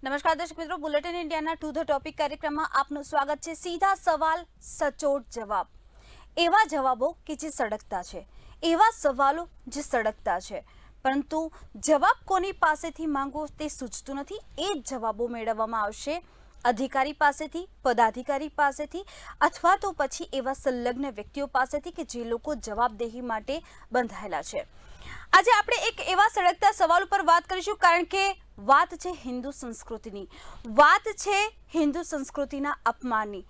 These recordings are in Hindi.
નમસ્કાર દર્શક મિત્રો, બુલેટિન ઇન્ડિયાના ટુ ધ ટોપિક કાર્યક્રમમાં આપનું સ્વાગત છે। સીધા સવાલ, સચોટ જવાબ, એવા જવાબો કે જે સળગતા છે, એવા સવાલો જે સળગતા છે, પરંતુ જવાબ કોની પાસેથી માંગવો તે સૂચતું નથી। એ જ જવાબો મેળવવામાં આવશે અધિકારી પાસેથી, પદાધિકારી પાસેથી, અથવા તો પછી એવા સંલગ્ન વ્યક્તિઓ પાસેથી કે જે લોકો જવાબદેહી માટે બંધાયેલા છે। આજે આપણે એક એવા સળગતા સવાલ ઉપર વાત કરીશું, કારણ કે વાત છે હિન્દુ સંસ્કૃતિની, વાત છે હિન્દુ સંસ્કૃતિના અપમાનની।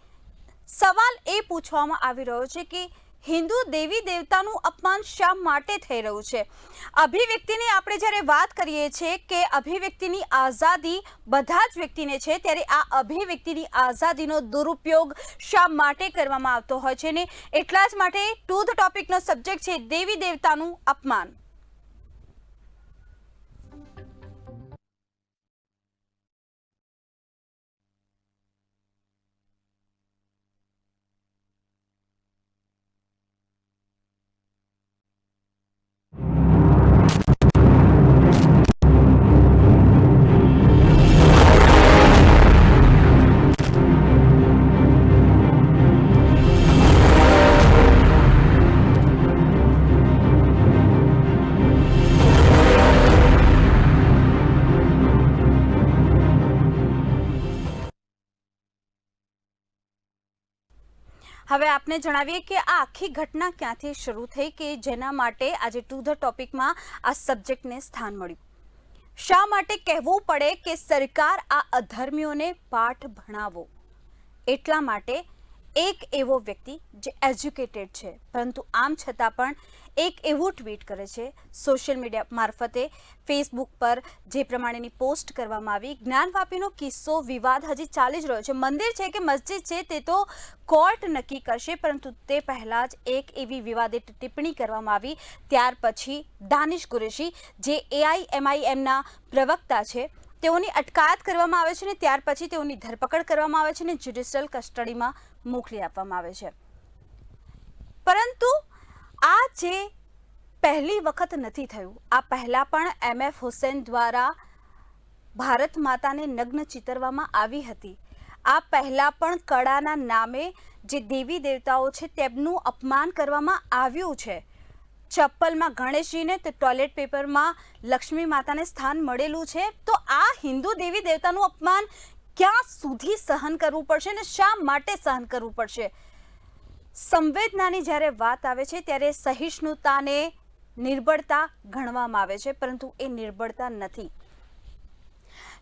સવાલ એ પૂછવામાં આવી રહ્યો છે કે હિન્દુ દેવી દેવતાનું અપમાન શા માટે થઈ રહ્યું છે। અભિવ્યક્તિની આપણે જ્યારે વાત કરીએ છીએ કે અભિવ્યક્તિની આઝાદી બધા જ વ્યક્તિને છે, ત્યારે આ અભિવ્યક્તિની આઝાદીનો દુરુપયોગ શા માટે કરવામાં આવતો હોય છે ને એટલા જ માટે ટુ ધ ટોપિકનો સબ્જેક્ટ છે દેવી દેવતાનું અપમાન। હવે આપને જણાવીએ કે આ આખી ઘટના ક્યાંથી શરૂ થઈ કે જેના માટે આજે ટુ ધ ટોપિકમાં આ સબ્જેક્ટને સ્થાન મળ્યું। શા માટે કહેવું પડે કે સરકાર આ અધર્મીઓને પાઠ ભણાવો? એટલા માટે એક એવો વ્યક્તિ જે એજ્યુકેટેડ છે, પરંતુ આમ છતાં પણ એક એવું ટ્વીટ કરે છે સોશિયલ મીડિયા મારફતે, ફેસબુક પર જે પ્રમાણેની પોસ્ટ કરવામાં આવી। જ્ઞાનવાપીનો કિસ્સો, વિવાદ હજી ચાલી જ રહ્યો છે। મંદિર છે કે મસ્જિદ છે તે તો કોર્ટ નક્કી કરશે, પરંતુ તે પહેલાં જ એક એવી વિવાદિત ટિપ્પણી કરવામાં આવી। ત્યાર પછી દાનિશ કુરેશી જે AIMIMના પ્રવક્તા છે તેઓની અટકાયત કરવામાં આવે છે ને ત્યાર પછી તેઓની ધરપકડ કરવામાં આવે છે ને જ્યુડિશિયલ કસ્ટડીમાં મોકલી આપવામાં આવે છે। પરંતુ આ જે પહેલી વખત નથી થયું, આ પહેલા પણ MF હુસૈન દ્વારા ભારત માતાને નગ્ન ચિતરવામાં આવી હતી। આ પહેલા પણ કળાના નામે જે દેવી દેવતાઓ છે તેમનું અપમાન કરવામાં આવ્યું છે। ચપ્પલમાં ગણેશજીને તો ટોયલેટ પેપરમાં લક્ષ્મી માતાને સ્થાન મળેલું છે। તો આ હિન્દુ દેવી દેવતાનું અપમાન ક્યાં સુધી સહન કરવું પડશે ને શા માટે સહન કરવું પડશે? સંવેદનાની જ્યારે વાત આવે છે ત્યારે સહિષ્ણુતાને નિર્બળતા ગણવામાં આવે છે, પરંતુ એ નિર્બળતા નથી।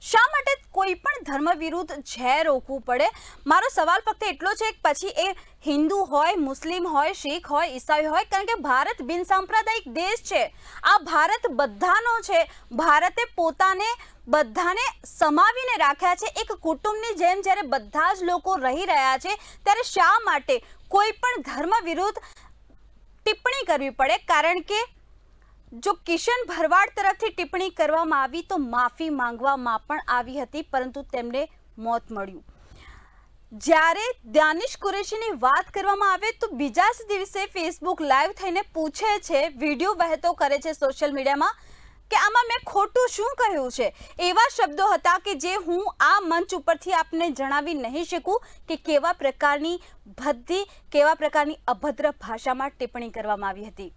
શા માટે કોઈ પણ ધર્મ વિરુદ્ધ ઝેર રોકવું પડે? મારો સવાલ ફક્ત એટલો છે કે પછી એ હિન્દુ હોય, મુસ્લિમ હોય, શીખ હોય, ઈસાઈ હોય, કારણ કે ભારત બિનસાંપ્રદાયિક દેશ છે। આ ભારત બધાનો છે। ભારતે પોતાને બધાને સમાવીને રાખ્યા છે। એક કુટુંબની જેમ જ્યારે બધા જ લોકો રહી રહ્યા છે, ત્યારે શા માટે કોઈ પણ ધર્મ વિરુદ્ધ ટિપ્પણી કરવી પડે? કારણ કે જો કિશન ભરવાડ તરફથી ટિપ્પણી કરવામાં આવી તો માફી માંગવામાં પણ આવી હતી, પરંતુ તેમને મોત મળ્યું। જ્યારે દાનિશ કુરેશીની વાત કરવામાં આવે તો બીજા જ દિવસે ફેસબુક લાઈવ થઈને પૂછે છે, વિડીયો વહેતો કરે છે સોશિયલ મીડિયામાં કે આમાં મેં ખોટું શું કહ્યું છે? એવા શબ્દો હતા કે જે હું આ મંચ ઉપરથી આપને જણાવી નહીં શકું કે કેવા પ્રકારની ભદ્દી, કેવા પ્રકારની અભદ્ર ભાષામાં ટિપ્પણી કરવામાં આવી હતી।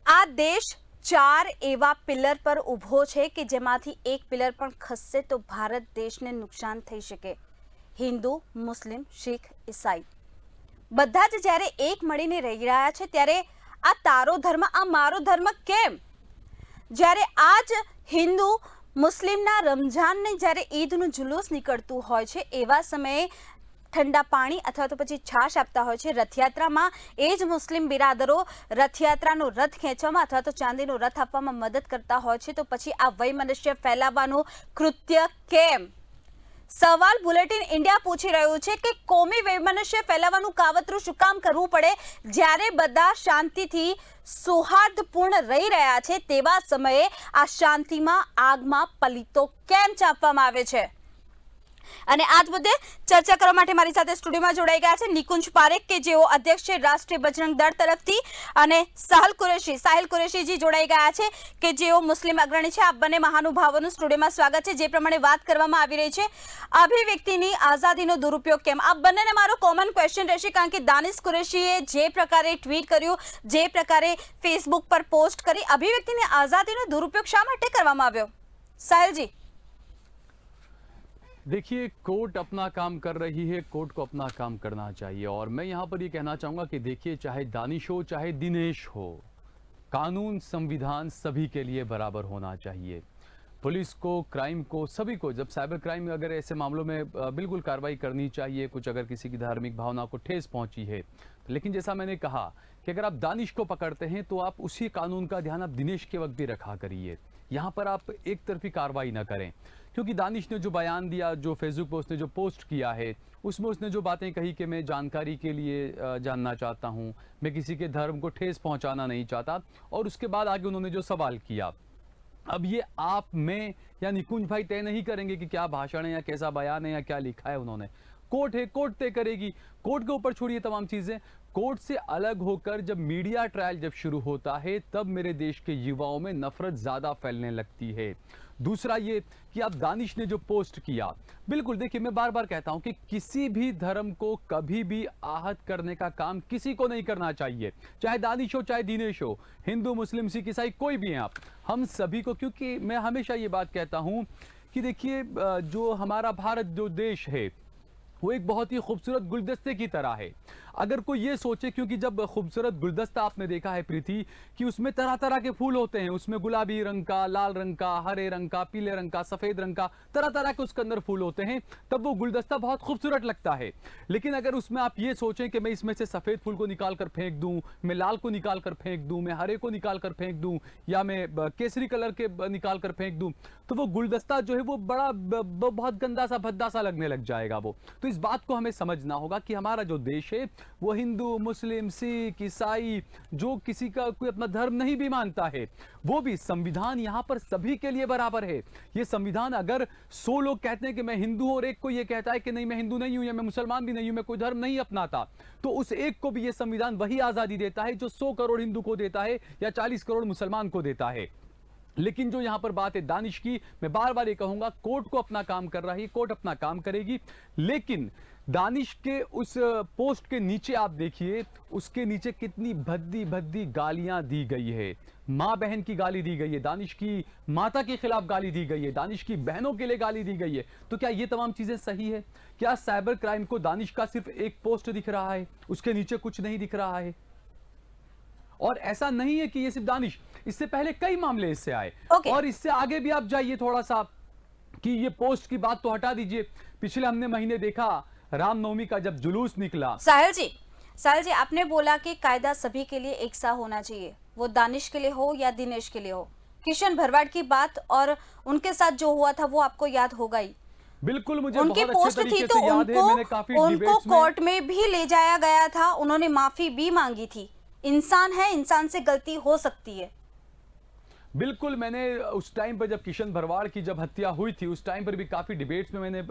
આ દેશ ચાર એવા પિલર પર ઊભો છે કે જેમાંથી એક પિલર પણ ખસશે તો ભારત દેશને નુકસાન થઈ શકે। હિન્દુ, મુસ્લિમ, શીખ, ઈસાઈ બધા જ જ્યારે એક મળીને રહી રહ્યા છે, ત્યારે આ તારો ધર્મ, આ મારો ધર્મ કેમ? જ્યારે આ જ હિન્દુ મુસ્લિમના રમઝાનને જ્યારે ઈદનું જુલુસ નીકળતું હોય છે, એવા સમયે ઠંડા પાણી અથવા તો પછી છાશ આપતા હોય છે। રથયાત્રામાં એ જ મુસ્લિમ બિરાદરો રથયાત્રાનો રથ ખેંચવામાં અથવા તો ચાંદીનો રથ આપવામાં મદદ કરતા હોય છે, તો પછી આ વૈમનસ્ય ફેલાવવાનું કૃત્ય કેમ? સવાલ બુલેટિન ઇન્ડિયા પૂછી રહ્યું છે કે કોમી વૈમનસ્ય ફેલાવવાનું કાવતરું શું કામ કરવું પડે? જ્યારે બધા શાંતિથી સૌહાર્દપૂર્ણ રહી રહ્યા છે તેવા સમયે આ શાંતિમાં આગમાં પલીતો કેમ ચાપવામાં આવે છે? અને આ જ મુદ્દે ચર્ચા કરવા માટે મારી સાથે સ્ટુડિયોમાં જોડાઈ ગયા છે નિકુંજ પારેખ કે જેઓ અધ્યક્ષ છે રાષ્ટ્રીય બજરંગ દળ તરફથી અને સાહિલ કુરેશીજી જોડાઈ ગયા છે કે જેઓ મુસ્લિમ અગ્રણી છે। આ બંને મહાનુભાવોનું સ્ટુડિયોમાં સ્વાગત છે। જે પ્રમાણે વાત કરવામાં આવી રહી છે અભિવ્યક્તિની આઝાદીનો દુરુપયોગ કેમ, આ બંનેને મારો કોમન ક્વેશ્ચન રહેશે કારણ કે દાનિશ કુરેશીએ જે પ્રકારે ટ્વીટ કર્યું, જે પ્રકારે ફેસબુક પર પોસ્ટ કરી, અભિવ્યક્તિની આઝાદીનો દુરુપયોગ શા માટે કરવામાં આવ્યો? साहिल जी देखिए, कोर्ट अपना काम कर रही है, कोर्ट को अपना काम करना चाहिए। और मैं यहाँ पर ये कहना चाहूँगा कि देखिए, चाहे दानिश हो चाहे दिनेश हो, कानून संविधान सभी के लिए बराबर होना चाहिए। पुलिस को, क्राइम को, सभी को, जब साइबर क्राइम अगर ऐसे मामलों में बिल्कुल कार्रवाई करनी चाहिए, कुछ अगर किसी की धार्मिक भावना को ठेस पहुंची है। लेकिन जैसा मैंने कहा कि अगर आप दानिश को पकड़ते हैं तो आप उसी कानून का ध्यान आप दिनेश के वक्त भी रखा करिए। यहाँ पर आप एक तरफी कार्रवाई ना करें, क्योंकि दानिश ने जो बयान दिया, जो फेसबुक पर उसने जो पोस्ट किया है, उसमें उसने जो बातें कही कि मैं जानकारी के लिए जानना चाहता हूँ, मैं किसी के धर्म को ठेस पहुँचाना नहीं चाहता, और उसके बाद आगे उन्होंने जो सवाल किया, अब ये आप, मैं या निकुंज भाई तय नहीं करेंगे कि क्या भाषण है या कैसा बयान है या क्या लिखा है उन्होंने। कोर्ट है, कोर्ट तय करेगी। कोर्ट के ऊपर छोड़िए तमाम चीजें। कोर्ट से अलग होकर जब मीडिया ट्रायल जब शुरू होता है तब मेरे देश के युवाओं में नफरत ज्यादा फैलने लगती है। दूसरा ये कि अब दानिश ने जो पोस्ट किया, बिल्कुल देखिए, मैं बार बार कहता हूं कि किसी भी धर्म को कभी भी आहत करने का काम किसी को नहीं करना चाहिए, चाहे दानिश हो चाहे दिनेश हो, हिंदू मुस्लिम सिख ईसाई कोई भी हैं आप, हम सभी को। क्योंकि मैं हमेशा ये बात कहता हूं कि देखिए, जो हमारा भारत जो देश है वो एक बहुत ही खूबसूरत गुलदस्ते की तरह है। अगर कोई ये सोचे, क्योंकि जब खूबसूरत गुलदस्ता आपने देखा है प्रीति कि उसमें तरह तरह के फूल होते हैं, उसमें गुलाबी रंग का, लाल रंग का, हरे रंग का, पीले रंग का, सफेद रंग का, तरह तरह के उसके अंदर फूल होते हैं, तब वो गुलदस्ता बहुत खूबसूरत लगता है। लेकिन अगर उसमें आप ये सोचें कि मैं इसमें से सफेद फूल को निकाल कर फेंक दूं, मैं लाल को निकाल कर फेंक दूं, मैं हरे को निकाल कर फेंक दूं, या मैं केसरी कलर के निकाल कर फेंक दूं, तो वो गुलदस्ता जो है वो बड़ा बहुत गंदा सा भद्दा सा लगने लग जाएगा वो। तो इस बात को हमें समझना होगा कि हमारा जो देश है वो हिंदू मुस्लिम सिख ईसाई, जो किसी का कोई अपना धर्म नहीं भी मानता है, वो भी संविधान यहाँ पर सभी के लिए बराबर है। ये संविधान, अगर 100 लोग कहते हैं कि मैं हिंदू हूं और एक को ये कहता है कि नहीं मैं हिंदू नहीं हूं या मैं मुसलमान भी नहीं हूं, मैं कोई धर्म नहीं अपनाता, तो उस एक को भी ये संविधान वही आजादी देता है जो 100 करोड़ हिंदू को देता है या 40 करोड़ मुसलमान को देता है। लेकिन जो यहां पर बात है दानिश की, मैं बार बार ये कहूंगा, कोर्ट को अपना काम कर रही है, कोर्ट अपना काम करेगी। लेकिन दानिश के उस पोस्ट के नीचे आप देखिए, उसके नीचे कितनी भद्दी भद्दी गालियां दी गई है। मां बहन की गाली दी गई है, दानिश की माता के खिलाफ गाली दी गई है, दानिश की बहनों के लिए गाली दी गई है। तो क्या ये तमाम चीजें सही है? क्या साइबर क्राइम को दानिश का सिर्फ एक पोस्ट दिख रहा है, उसके नीचे कुछ नहीं दिख रहा है? और ऐसा नहीं है कि ये सिर्फ दानिश, इससे पहले कई मामले इससे आए। और इससे आगे भी आप जाइए थोड़ा सा, कि ये पोस्ट की बात तो हटा दीजिए, पिछले हमने महीने देखा रामनवमी का जब जुलूस निकला। साहिल जी आपने बोला कि कायदा सभी के लिए एक सा होना चाहिए, वो दानिश के लिए हो या दिनेश के लिए हो। किशन भरवाड़ की बात और उनके साथ जो हुआ था वो आपको याद होगा ही। बिल्कुल, मुझे उनकी बहुत पोस्ट अच्छे थी तरीके तो से याद है, मैंने काफी उनको कोर्ट में भी ले जाया गया था, उन्होंने माफी भी मांगी थी। इंसान है, इंसान से गलती हो सकती है। बिल्कुल, मैंने उस टाइम पर जब किशन भरवाड़ की जब हत्या हुई थी, उस टाइम पर भी काफ़ी डिबेट्स में मैंने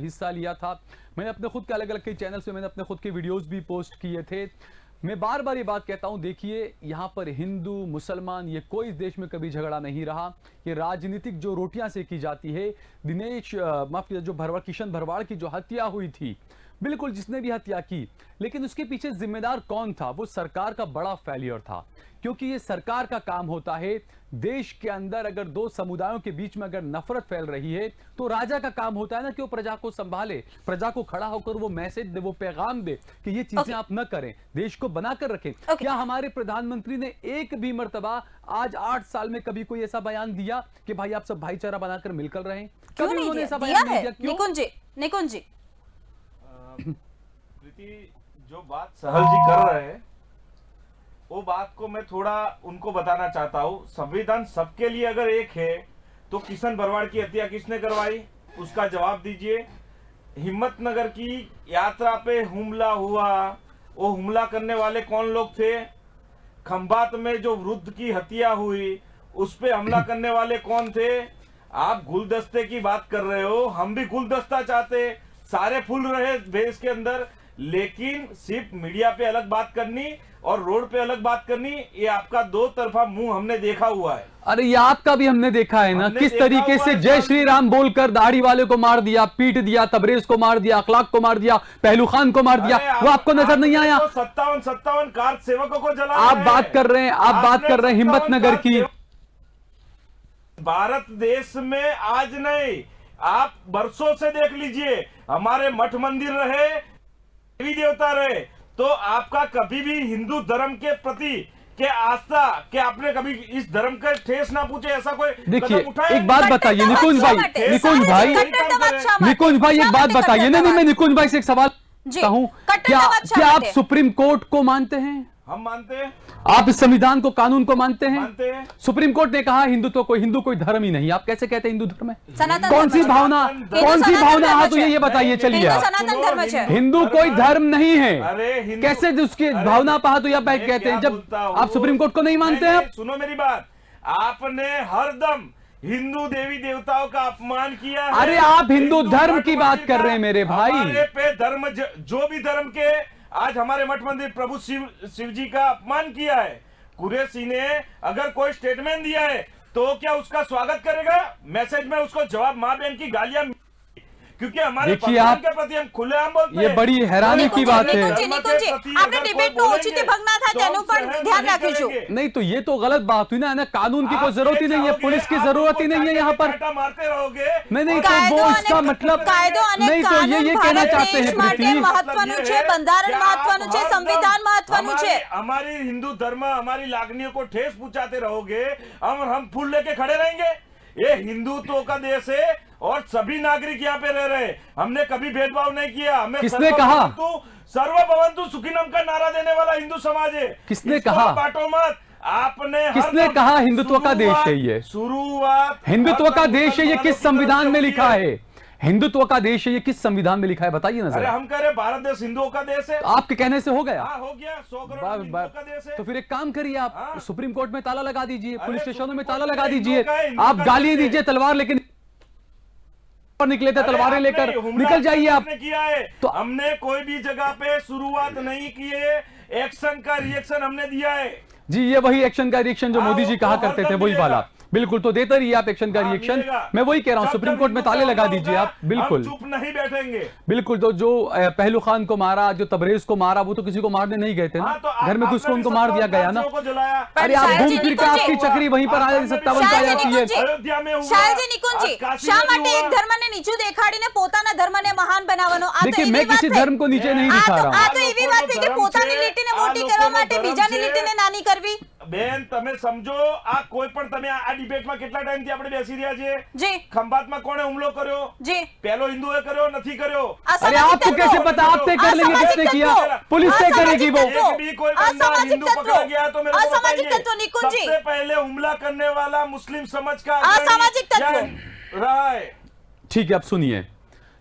हिस्सा लिया था। मैंने अपने खुद के अलग अलग कई चैनल्स में मैंने अपने खुद के वीडियोस भी पोस्ट किए थे। मैं बार बार ये बात कहता हूँ, देखिए, यहाँ पर हिंदू मुसलमान ये कोई इस देश में कभी झगड़ा नहीं रहा। ये राजनीतिक जो रोटियां सेकी जाती है, दिनेश माफ कीजिए, जो भरवाड़, किशन भरवाड़ की जो हत्या हुई थी, बिल्कुल जिसने भी हत्या की, लेकिन उसके पीछे जिम्मेदार कौन था? वो सरकार का बड़ा फेलियर था। क्योंकि ये सरकार का काम होता है, देश के अंदर अगर दो समुदायों के बीच में अगर नफरत फैल रही है तो राजा का काम होता है ना कि वो प्रजा को संभाले, प्रजा को खड़ा होकर वो मैसेज दे, वो पैगाम दे कि ये चीजें आप न करें, देश को बनाकर रखें। क्या हमारे प्रधानमंत्री ने एक भी मर्तबा आज 8 साल में कभी कोई ऐसा बयान दिया कि भाई आप सब भाईचारा बनाकर मिलकर रहें? कभी उन्होंने ऐसा बयान नहीं दिया। निकुंज जी प्रीति, जो बात सहल जी कर रहे हैं वो बात को मैं थोड़ा उनको बताना चाहता हूँ। संविधान सबके लिए अगर एक है तो किशन भरवाड़ की हत्या किसने करवाई, उसका जवाब दीजिए। हिम्मतनगर की यात्रा पे हमला हुआ, वो हमला करने वाले कौन लोग थे? खंभात में जो वृद्ध की हत्या हुई उस पे हमला करने वाले कौन थे? आप गुलदस्ते की बात कर रहे हो, हम भी गुलदस्ता चाहते, सारे फूल रहे देश के अंदर, लेकिन सिर्फ मीडिया पे अलग बात करनी और रोड पे अलग बात करनी, ये आपका दो तरफा मुंह हमने देखा हुआ है। अरे ये आपका भी हमने देखा है ना, हमने किस देखा तरीके हुआ से है जय श्री राम बोलकर दाढ़ी वाले को मार दिया, पीट दिया, तबरेज को मार दिया, अखलाक को मार दिया, पहलू खान को मार दिया। अरे वो आपको नजर नहीं आया? 57 कार सेवकों को जला आप बात कर रहे हैं, आप बात कर रहे हैं हिम्मतनगर की। भारत देश में आज नहीं, आप बरसों से देख लीजिए, हमारे मठ मंदिर रहे, देवी देवता रहे, तो आपका कभी भी हिंदू धर्म के प्रति के आस्था के आपने कभी इस धर्म का ठेस ना पूछे, ऐसा कोई देखिए कदम उठाया? एक बात बताइए निकुंज भाई, निकुंज भाई, निकुंज भाई एक बात बताइए। नहीं, मैं निकुंज भाई से एक सवाल पूछता हूं, क्या आप सुप्रीम कोर्ट को मानते हैं? हम मानते हैं। आप इस संविधान को, कानून को मानते हैं? मानते हैं। सुप्रीम कोर्ट ने कहा हिंदुत्व को, हिंदू कोई धर्म ही नहीं। आप कैसे कहते हैं हिंदू धर्म है? सनातन कौन सी धर्म भावना, हिंदू कौन सी सनातन भावना धर्म हाथ हुई है ये बताइए। चलिए हिंदू आप, सनातन धर्म है। हिंदू कोई धर्म नहीं है। अरे हिंदू- कैसे उसकी अरे भावना पर हाथ हुई आप मैं कहते क्या हैं, जब बोलता हूँ? आप सुप्रीम कोर्ट को नहीं मानते हैं? नहीं, आप सुनो मेरी बात, आपने हरदम हिंदू देवी देवताओं का अपमान किया है। अरे आप हिंदू धर्म मठ की बात मंदिर कर का रहे हैं मेरे भाई। हमारे पे धर्म जो भी धर्म के, आज हमारे मठ मंदिर प्रभु शिव जी का अपमान किया है। कुरैशी ने अगर कोई स्टेटमेंट दिया है तो क्या उसका स्वागत करेगा? मैसेज में उसको जवाब, मां बहन की गालियां, क्योंकि हमारे देखिए भगवान आप- के प्रति हम खुलेआम बोलते हैं। ये बड़ी हैरानी की बात है। આપણે ડિબેટનો ઓચિંતી ભંગના થાય તેનું પણ ધ્યાન રાખીશું। नहीं तो ये तो गलत बात हुई ना कानून की कोई जरूरत ही नहीं है, पुलिस की जरूरत ही नहीं है यहाँ पर। मारते रहोगे। नहीं तो वो इसका मतलब કાયદો અને नहीं तो કાનૂન ये कहना ભારત चाहते દેश हैं માટે पृथ्वी, મહત્વનું છે, બંધારણ મહત્વનું છે, સંવિધાન મહત્વનું છે। हमारी हिंदू धर्म, हमारी लागनियों को ठेस पहुंचाते रहोगे, हम फूल लेके खड़े रहेंगे? ये हिंदुत्व का देश है और सभी नागरिक यहाँ पे रह रहे हैं। हमने कभी भेदभाव नहीं किया। हमें किसने कहा? सर्वभवन्तु सुखिनम का नारा देने वाला हिंदू समाज है। किसने इसको कहा? बांटो मत। आपने किसने हरदम कहा हिंदुत्व का देश है ये? शुरुआत हिंदुत्व का हरदम देश है ये मुसलमानों किस की संविधान तरफ में से लिखा होती है? हिंदुत्व का देश है ये किस संविधान में लिखा है बताइए ना अरे जरा। हम कह रहे भारत देश हिंदुओं का देश है। तो आपके कहने से हो गया? हाँ, हो गया। 100 करोड़ वाह, हिंदुओं का देश है। तो फिर एक काम करिए, आप हाँ। सुप्रीम कोर्ट में ताला लगा दीजिए, पुलिस अरे स्टेशनों में सुप्रीम ताला कोर्ट लगा में दीजिए, हिंदू आप का गाली देश है। दीजिए, तलवार लेके निकले थे, अरे तलवारें आपने लेकर हुमला निकल जाइए आप। आपने किया है तो तो हमने कोई भी जगह पे शुरुआत नहीं किए, एक्शन का रिएक्शन हमने दिया है। जी ये वही एक्शन का रिएक्शन जो हाँ, मोदी जी वो कहा तो करते थे, हरदम वही वाला। मिलेगा। बिल्कुल, तो देते रहिए आप एक्शन का हाँ, रिएक्शन। मिलेगा। मैं वही कह रहा हूँ, जब सुप्रीम तक कोर्ट में ताले हिंदू लगा का दीजिए होगा, आप। बिल्कुल हम चुप नहीं बैठेंगे। बिल्कुल, तो जो पहलू खान को मारा, जो तबरेज को मारा, वो तो किसी को मारने नहीं गए थे ना, हाँ, तो घर में घुस के उनको मार दिया गया ना। को जलाया। अरे आप शायद घूम जी फिर के निकुंज आपकी जी- चक्री वहीं पर आए 57 शायद पे जी आती है। निकुंज जी- अयोध्या में हुआ, શાહજી નિકુંજજી, आज काशी શા में भी માટે हुआ। એક ધર્મને નીચું દેખાડીને પોતાના ધર્મને મહાન બનાવવાનો? આ તો देखिए એવી मैं વાત किसी થઈ। धर्म को नीचे नहीं આ दिखा તો रहा આ हूँ। તો એવી વાત થઈ કે ધર્મ પોતાની છે, લીટીને આ મોટી લોકોનો કરવા માટે ધર્મ બીજાની છે। લીટીને નાની કરવી। બેન તમે સમજો, આ કોઈ પણ તમે આ ડિબેટમાં કેટલા ટાઈમથી આપણે બેસી રહ્યા છીએ? જી ખંભાતમાં કોણે હુમલો કર્યો? जी પહેલો હિન્દુએ કર્યો, નથી કર્યો? अरे आपको कैसे पता? आप तय कर लेंगे किसने किया, पुलिस तय करेगी वो। एक भी कोई बंदा असामाजिक हिंदू तत्व, पकड़ा गया तो मेरे को असामाजिक बताइए। तत्व, निकुंज जी। सबसे पहले हमला करने वाला मुस्लिम समाज का असामाजिक तत्व। अग्रणी रहा है। ठीक है, अब सुनिए,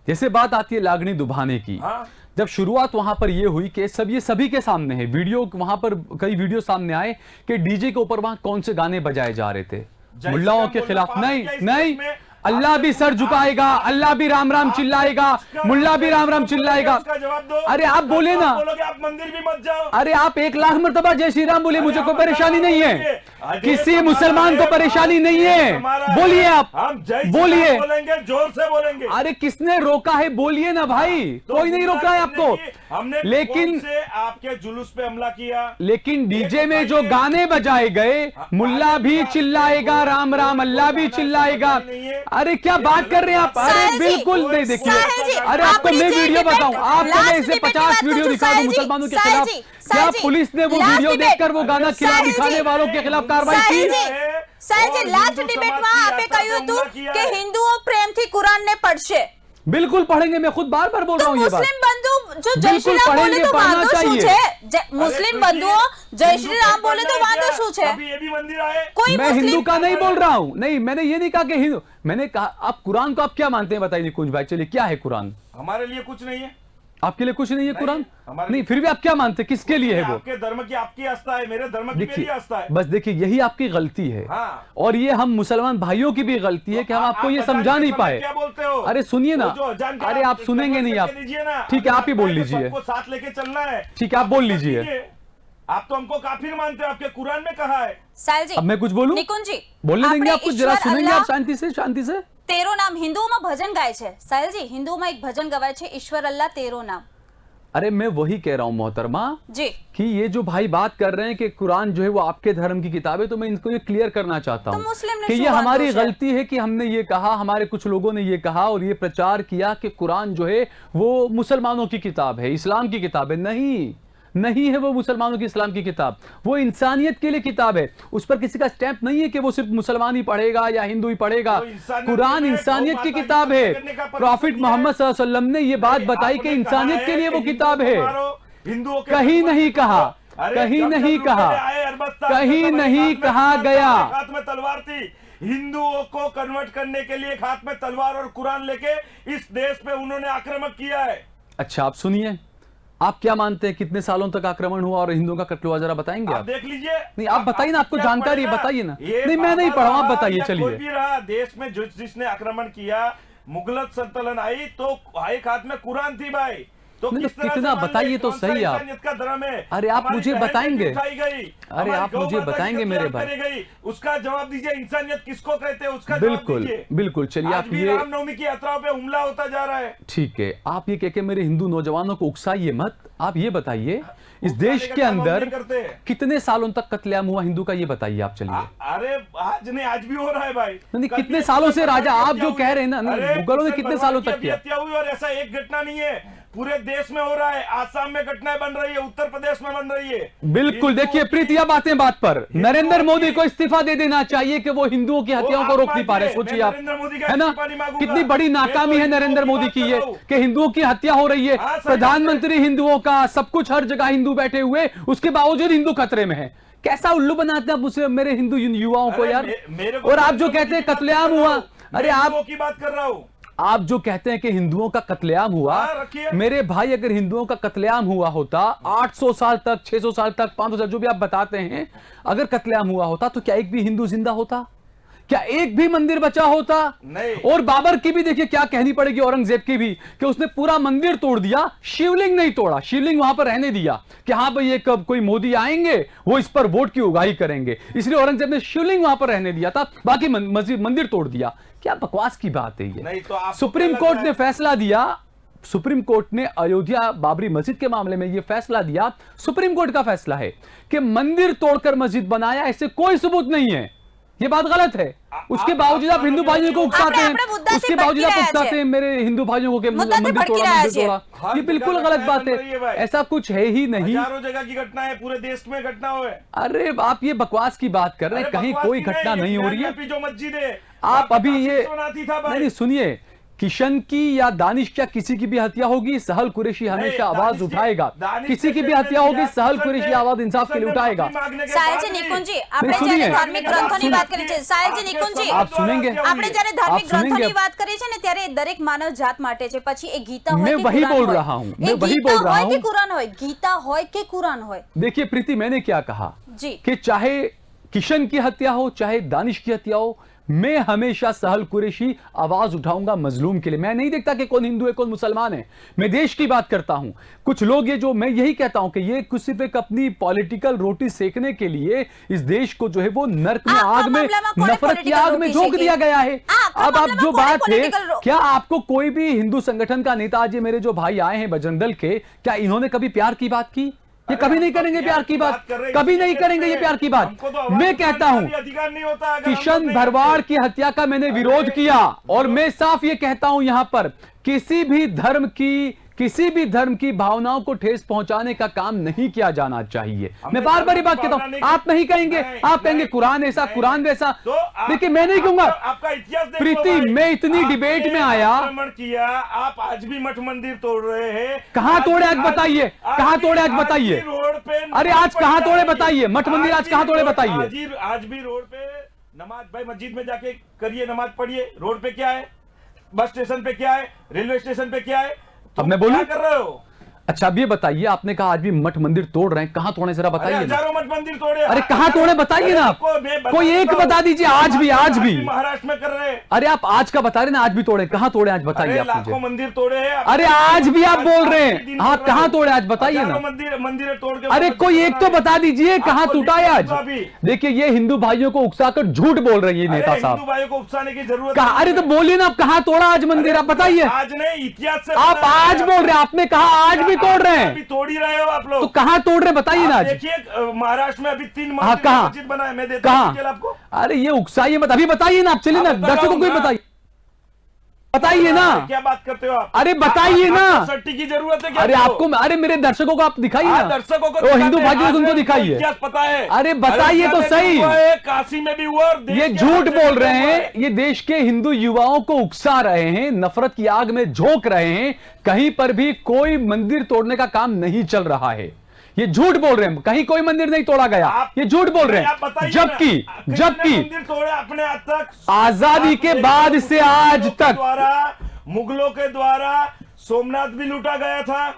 जैसे बात आती है लागनी दुभाने की, हाँ। जब शुरुआत वहां पर ये हुई कि ये सभी के सामने है, वीडियो वहां पर कई वीडियो सामने आए कि डीजे के ऊपर वहां कौन से गाने बजाए जा रहे थे जय मुल्लाओं श्री के राम खिलाफ। बोलना नहीं पाप है क्या इस नहीं, देश में? अल्लाह भी सर झुकाएगा, अल्लाह भी राम राम चिल्लाएगा, मुल्ला भी राम राम चिल्लाएगा। उसका जवाब दो। अरे आप बोले ना, बोलोगे आप मंदिर भी मत जाओ। अरे आप 1 लाख मरतबा जय श्री राम बोले, मुझे कोई परेशानी नहीं है, अरे किसी हमारा मुसलमान को है, परेशानी नहीं है। हमारा बोलिए है। आप, हम जय श्री बोलिए। राम बोलेंगे, जोर से बोलेंगे। अरे किसने रोका है? बोलिए ना भाई, तो कोई नहीं रोका है हमने आपको। की- हमने लेकिन कौन से आपके जुलूस पे हमला किया? लेकिन डीजे में जो गाने बजाए गए, मुल्ला भी चिल्लाएगा राम राम, अल्लाह भी चिल्लाएगा। अरे क्या बात कर रहे हैं आप? अरे साहिल जी, बिल्कुल नहीं, साहिल जी, देखिए, अरे आपको आपने मैं जे वीडियो डिबेट- बताऊं, आपको मैं लास्ट इसे डिबेट 50 की बात वीडियो तो दिखा दूं साहिल जी, मुसलमानों के साहिल खिलाफ। जी, क्या साहिल जी, पुलिस ने वो लास्ट वीडियो डिबेट- देखकर वो गाना साहिल जी, दिखाने वालों के खिलाफ कार्रवाई साहिल की? जी, સાહેબજી લાસ્ટ ડિબેટમાં આપે કહ્યું હતું કે હિન્દુઓ પ્રેમથી કુરાનને પઢશે बिल्कुल पढ़ेंगे, मैं खुद बार बार बोल रहा તો हूँ ये बात। મુસ્લિમ બંધુ જો જય बिल्कुल શ્રી રામ બોલે पढ़ेंगे, તો पढ़ना વાંધો શું चाहिए। છે? મુસ્લિમ બંધુઓ જય શ્રી રામ बोले तो वांदो શું છે? अभी ये भी मंदिर आए। कोई मैं हिंदू मुस्लिम का नहीं बोल रहा हूँ, नहीं मैंने ये नहीं कहा कि हिंदू, मैंने कहा आप कुरान को आप क्या मानते हैं बताइए कुंज भाई, चलिए क्या है कुरान? हमारे लिए कुछ नहीं है। आपके लिए कुछ नहीं है नहीं, कुरान? हमारे नहीं, फिर भी आप क्या मानते हैं, किसके लिए है वो? आपके धर्म की आपकी आस्था है, मेरे धर्म की मेरी देखिए, आस्था है। बस देखिए, यही आपकी गलती है। हाँ। और ये हम मुसलमान भाइयों की भी गलती है कि हम आपको ये अजान समझा के नहीं समय पाए। क्या बोलते हो? अरे सुनिए ना, वो जो अजान का अरे आप सुनेंगे नहीं, आप लीजिए ना, ठीक है, आप ही अगर बोल लगता है कि लीजिए। सबको साथ लेके चलना है, ठीक है, आप बोल मत लीजिए। कीजिए। आप तो हमको काफिर मानते हो, आपके कुरान में कहा है। साहिल जी, अब मैं कुछ बोलूं? નિકુંજ जी, बोलने देंगे આપણે आपको? जरा ઈશ્વર सुनेंगे અલ્લાહ आप शांति से, शांति से। તેરો નામ હિન્દુઓમાં ભજન ગાય છે સાહિલજી, હિન્દુઓમાં એક ભજન ગવાય છે ઈશ્વર અલ્લાહ તેરો નામ। अरे मैं वही कह रहा हूं मोहतरमा जी, कि ये जो भाई बात कर रहे हैं कि कुरान जो है वो आपके धर्म की किताब है, तो मैं इनको ये क्लियर करना चाहता तो हूं मुस्लिम ने कि શું ये વાંધો हमारी છે? गलती है कि हमने ये कहा, हमारे कुछ लोगों ने ये कहा और ये प्रचार किया कि कुरान जो है वो मुसलमानों की किताब है, इस्लाम की किताब है। नहीं, नहीं है वो मुसलमानों की इस्लाम की किताब, वो इंसानियत के लिए किताब है। उस पर किसी का स्टैंप नहीं है कि वो सिर्फ मुसलमान ही पढ़ेगा या हिंदू ही पढ़ेगा। वो इंसानियत कुरान में इंसानियत गौ की माता की किताब पूजा है। करने का परमिशन प्रॉफिट दिया है। मोहम्मद सल्लल्लाहु अलैहि वसल्लम ने ये बात बताई कि आपने इंसानियत कहा के है लिए वो कि किताब हिंदुओं है। को मारो, हिंदुओं के कहीं धर्म नहीं को कहा, अरे कहीं जब नहीं जब कहा, लुटेरे आए अरबस्तान कहीं में, तब नहीं हाथ में कहा तलवार था, गया। एक हाथ में तलवार थी। हिंदुओं को कन्वर्ट करने के लिए एक हाथ में तलवार और कुरान लेके इस देश पे उन्होंने आक्रमण किया है। अच्छा, आप सुनिए, आप क्या मानते हैं कितने सालों तक आक्रमण हुआ और हिंदुओं का कत्ल हुआ, जरा बताएंगे आप आप? देख लीजिए। नहीं, आप बताइए ना, आपको क्या जानकारी है, पढ़ेगा? बताइए ना। ये नहीं, मैं नहीं बाबर पढ़ा हूं, आप रहा बताइए, या चलिए। कोई भी रहा, देश में जिसने आक्रमण किया, मुगल सल्तनत आई तो एक हाथ में कुरान थी भाई। तो नहीं, किस तो तरह कितना से मान बताइए ले, तो कौन सा सही आप। इंसानियत का धर्म है? अरे आप हमारी मुझे बहन बताएंगे। बेटी उठाई गई, अरे हमारी आप गौ मुझे माता की बताएंगे कत्लेआम मेरे भाई। करी गई, उसका जवाब दीजिए। इंसानियत किसको कहते हैं, उसका जवाब बिल्कुल दीजिए। बिल्कुल, चलिए आज आप भी ये, रामनवमी की यात्राओं पे हमला होता जा रहा है। ठीक है, आप ये कह के मेरे हिंदू नौजवानों को उकसाइए मत। आप ये बताइए, इस उकसाने देश का के काम हम अंदर नहीं करते। कितने सालों तक कत्लेआम हुआ हिंदू का, ये बताइए आप। चलिए, अरे आज नहीं, आज भी हो रहा है भाई। नहीं, कल कितने भी सालों से किशन राजा, भरवाड़ आप की जो हत्या कह हुई रहे हैं ना, है। नहीं, अरे मुगलों ने किशन कितने भरवाड़ सालों की तक किया? हत्या हुई और ऐसा एक घटना नहीं है, पूरे देश में हो रहा है। आसाम में घटनाएं बन रही है, उत्तर प्रदेश में बन रही है। बिल्कुल, देखिए प्रीतिया बातें बात पर, नरेंद्र मोदी को इस्तीफा दे देना चाहिए कि वो हिंदुओं की हत्याओं को रोक नहीं पा रहे। सोचिए आप, नरेंद्र मोदी का है ना, इस्तीफा नहीं मांगूंगा। कितनी बड़ी नाकामी है नरेंद्र मोदी की ये कि हिंदुओं की हत्या हो रही है, हाँ, सही प्रधानमंत्री हिंदुओं का, सब कुछ हर जगह हिंदू बैठे हुए, उसके बावजूद हिंदू खतरे में है। कैसा उल्लू बनाते हैं आप मुझे, मेरे हिंदू युवाओं को अरे यार। मेरे को और आप जो नरेंद्र कहते हैं मोदी की बात कत्लेआम कर रहा हुआ, हूं। अरे मैं आप हिंदुओं की बात कर रहा हूं। आप जो कहते हैं कि हिंदुओं का कत्लेआम हुआ, हाँ, रखिए। मेरे भाई, अगर हिंदुओं का कत्लेआम हुआ होता 800 साल तक, 600 साल तक, 500 साल, जो भी आप बताते हैं, अगर कत्लेआम हुआ होता तो क्या एक भी हिंदू जिंदा होता? क्या एक भी मंदिर बचा होता? नहीं। और बाबर की भी देखिए क्या कहनी पड़ेगी, औरंगजेब की भी, कि उसने पूरा मंदिर तोड़ दिया, शिवलिंग नहीं तोड़ा, शिवलिंग वहां पर रहने दिया कि हाँ भाई, ये कब कोई मोदी आएंगे वो इस पर वोट की उगाही करेंगे, इसलिए औरंगजेब ने शिवलिंग वहां पर रहने दिया था, बाकी मस्जिद मंदिर तोड़ दिया। क्या बकवास की बात है ये। नहीं तो आप सुप्रीम कोर्ट ने फैसला दिया, सुप्रीम कोर्ट ने अयोध्या बाबरी मस्जिद के मामले में यह फैसला दिया, सुप्रीम कोर्ट का फैसला है कि मंदिर तोड़कर मस्जिद बनाया, ऐसे कोई सबूत नहीं है, ये बात गलत है। उसके बावजूद आप हिंदू भाइयों को उकसाते हैं, उसके बावजूद आप उकसाते हैं मेरे हिंदू भाइयों को कि मंदिर तोड़ा, मंदिर तोड़ा। ये बिल्कुल गलत बात है, ऐसा कुछ है ही नहीं। हजारों जगह की घटना है, पूरे देश में घटना हुआ है। अरे आप ये बकवास की बात कर रहे हैं, कहीं कोई घटना नहीं हो रही है। जो मस्जिद है, आप अभी ये था नहीं, सुनिए, किशन की या दानिश क्या किसी की भी हत्या होगी, सहल कुरैशी हमेशा आवाज उठाएगा। किसी की भी हत्या होगी, सहल कुरैशी आवाज इंसाफ के लिए उठाएगा। સાહેલજી નિકુંજજી, આપણે જ્યારે ધાર્મિક ગ્રંથોની વાત કરી છે, સાહેલજી નિકુંજજી, आप सुनेंगे, આપણે જ્યારે ધાર્મિક आप सुनेंगे। ગ્રંથોની વાત કરીએ છીએ ને, ત્યારે એ દરેક માનવ જાત માટે છે। પછી એ ગીતા હોય मैं કે वही કુરાન बोल હોય, रहा हूं, એ मैं वही ગીતા बोल रहा હોય કે हूं। કુરાન હોય, गीता હોય કે कुरान હોય। देखिए प्रीति, मैंने क्या कहा जी। कि चाहे किशन की हत्या हो, चाहे दानिश की हत्या हो, मैं हमेशा सहल कुरैशी आवाज उठाऊंगा मजलूम के लिए। मैं नहीं देखता कि कौन हिंदू है कौन मुसलमान है, मैं देश की बात करता हूं। कुछ लोग ये जो, मैं यही कहता हूं कि ये कुछ सिर्फ एक अपनी पॉलिटिकल रोटी सेकने के लिए इस देश को जो है वो नर्क में, आपका आग में, मामला में कौन नफरत की political आग में रोटी झोंक सेके? दिया गया है। आपका अब आप मामला जो में कौन बात है, political क्या आपको कोई भी हिंदू संगठन का नेता, आज ये मेरे जो भाई आए हैं बजरंग दल के, क्या इन्होंने कभी प्यार की बात की? ये कभी नहीं करेंगे प्यार की बात, कभी नहीं करेंगे ये प्यार की बात। मैं कहता हूं, अधिकार नहीं होता। किशन भरवाड़ की हत्या का मैंने विरोध किया, और मैं साफ ये कहता हूं यहां पर, किसी भी धर्म की भावनाओं को ठेस पहुंचाने का काम नहीं किया जाना चाहिए। मैं बार बार ये बात कहता हूं, आप नहीं कहेंगे, आप कहेंगे कुरान ऐसा, कुरान वैसा। देखिए मैं नहीं कहूंगा, आपका इतिहास देखो प्रीति, भाई। मैं इतनी डिबेट में आया, आक्रमण किया, आप आज भी मठ मंदिर तोड़ रहे हैं। कहां तोड़े आज बताइए, कहां तोड़े आज बताइए, रोड पे अरे आज कहां तोड़े बताइए, मठ मंदिर आज कहां तोड़े बताइए। आज भी रोड पे नमाज, भाई मस्जिद में जाके करिए, नमाज पढ़िए। रोड पे क्या है, बस स्टेशन पे क्या है, रेलवे स्टेशन पे क्या है, अब मैं बोलूं? क्या कर रहे हो? अच्छा अब ये बताइए, आपने कहा आज भी मठ मंदिर तोड़ रहे हैं, कहां तोड़े जरा अरे बताइए ना। हजारों मठ मंदिर तोड़े। अरे कहां तोड़े बताइए ना, कोई एक बता दीजिए। आज भी महाराष्ट्र में कर रहे हैं। अरे आप आज का बता रहे ना, आज भी तोड़े, कहां तोड़े आज बताइए अरे आप मुझे। लाखों मंदिर तोड़े हैं। अरे आज भी आप बोल रहे हैं, हाँ कहां तोड़े आज बताइए ना। मंदिर तोड़ के अरे कोई एक तो बता दीजिए कहां आपको टूटा है आज। लिख दूंगा अभी। देखिए ये हिंदू भाइयों को उकसाकर झूठ बोल रही है नेता हिंदू साहब। भाइयों को उकसाने की जरूरत कहा, नहीं अरे तो है। बोलिए ना, आप कहां तोड़ा आज मंदिर, आप बताइए। आज नहीं, इतिहास से आप बना आज है। बोल रहे हैं, आपने कहा आज भी तोड़ रहे अभी हैं, तोड़ ही रहे हो आप लोग। तो कहां तोड़ रहे बताइए ना आप आज। देखिए महाराष्ट्र में अभी 3 हाँ, कहाँ? मस्जिद बना है, मैं देता हूं डिटेल आपको। अरे ये उकसाइए मत, अभी बताइए ना आप, चलिए ना आप बता दर्शकों को ही रहा हूं बताइए, बताइए ना। क्या बात करते हो आप? अरे बताइए ना। आपको सट्टी की जरूरत है क्या? अरे आपको? आपको, अरे मेरे दर्शकों को आप दिखाइए ना, दर्शकों को वो हिंदू दिखाते हैं, भाइयों को आज उनको में दिखाइए। इतिहास पता है। अरे बताइए तो अयोध्या में सही। भी हुआ है, काशी में भी हुआ और देश ये के झूठ हर बोल जगह रहे हुआ हैं, है। ये देश के हिंदू युवाओं को उकसा रहे हैं, नफरत की आग में झोंक रहे हैं। कहीं पर भी कोई मंदिर तोड़ने का काम नहीं चल रहा है, ये झूठ बोल रहे हैं, कहीं कोई मंदिर नहीं तोड़ा गया, ये झूठ बोल रहे आप हैं। बताइए जबकि ना, जबकि मंदिर तोड़े अपने आज तक, आजादी के बाद से आज तक मुगलों के द्वारा सोमनाथ भी लूटा गया था।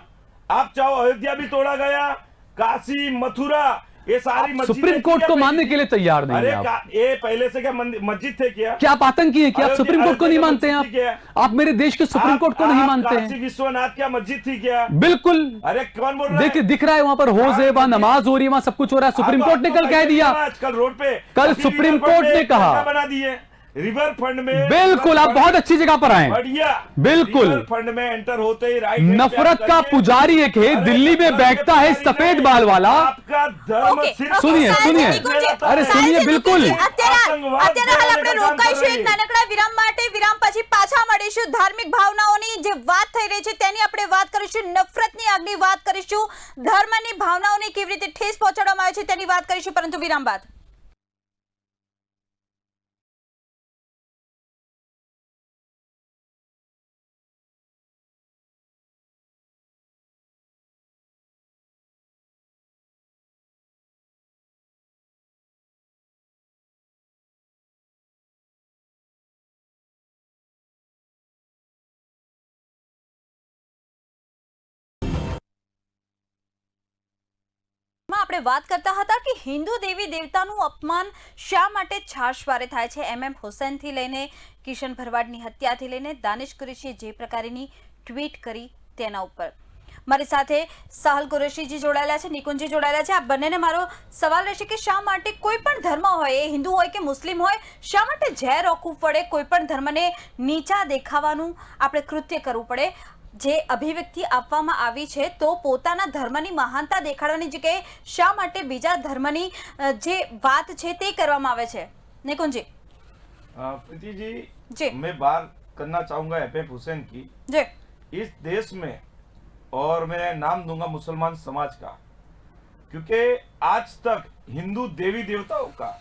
आप चाहो अयोध्या भी तोड़ा गया, काशी मथुरा, ये सारी मस्जिदें सुप्रीम कोर्ट को मानने के लिए तैयार नहीं अरे है आप। ये पहले से क्या मस्जिद थे क्या? क्या आप आतंकी हैं? क्या आप सुप्रीम कोर्ट को नहीं मानते हैं? आप मेरे देश के सुप्रीम कोर्ट को नहीं मानते काशी हैं? विश्वनाथ क्या मस्जिद थी क्या? बिल्कुल। अरे कौन बोल रहा है? देखिए दिख रहा है वहां पर होज है, वहां नमाज हो रही है, वहां सब कुछ हो रहा है। सुप्रीम कोर्ट ने कल कह दिया, आजकल रोड पे कल सुप्रीम कोर्ट ने कहा, बना दिए रिवर फंड में। बिल्कुल आप बहुत अच्छी जगह पर आए, बढ़िया, बिल्कुल। रिवर फंड में एंटर होते ही राइट नफरत का पुजारी एक है, दिल्ली में बैठता है सफेद बाल वाला। आपका धर्म ओके, सिर्फ सुनिए, सुनिए। अरे सुनिए, बिल्कुल। અત્યારે હાલ આપણે રોકાઈશું એક નાનકડા વિરામ માટે. વિરામ પછી પાછા મળીશું. ધાર્મિક ભાવનાઓની જે વાત થઈ રહી છે તેની આપણે વાત કરીશું, નફરતની આગની વાત કરીશું, ધર્મની ભાવનાઓને કેવી રીતે ઠેસ પહોંચાડવામાં આવે છે તેની વાત કરીશું, પરંતુ વિરામ બાદ. આપણે વાત કરતા હતા કે હિન્દુ દેવી દેવતાનું અપમાન શા માટે છાશવારે થાય છે. MM હુસૈનથી લઈને કિશન ભરવાડની હત્યાથી લઈને દાનિશ કુરેશીએ જે પ્રકારની ટ્વીટ કરી તેના ઉપર મારી સાથે સાહલ કુરેશીજી જોડાયેલા છે, નિકુંજી જોડાયેલા છે. આ બંનેને મારો સવાલ રહેશે કે શા માટે કોઈ પણ ધર્મ હોય, એ હિન્દુ હોય કે મુસ્લિમ હોય, શા માટે ઝેર રોકવું પડે, કોઈ પણ ધર્મને નીચા દેખાવાનું આપણે કૃત્ય કરવું પડે. જે અભિવ્યક્તિ આપવામાં આવી છે તો પોતાના ધર્મની મહાનતા દેખાડવાની જગ્યાએ શા માટે બીજા ધર્મની જે વાત છે તે કરવામાં આવે છે. નિકુંજી प्रीति जी, जी मैं बात करना चाहूंगा एपीएम हुसैन की जी इस देश में, और मैं नाम दूंगा मुसलमान समाज का, क्योंकि आज तक हिंदू देवी देवताओं का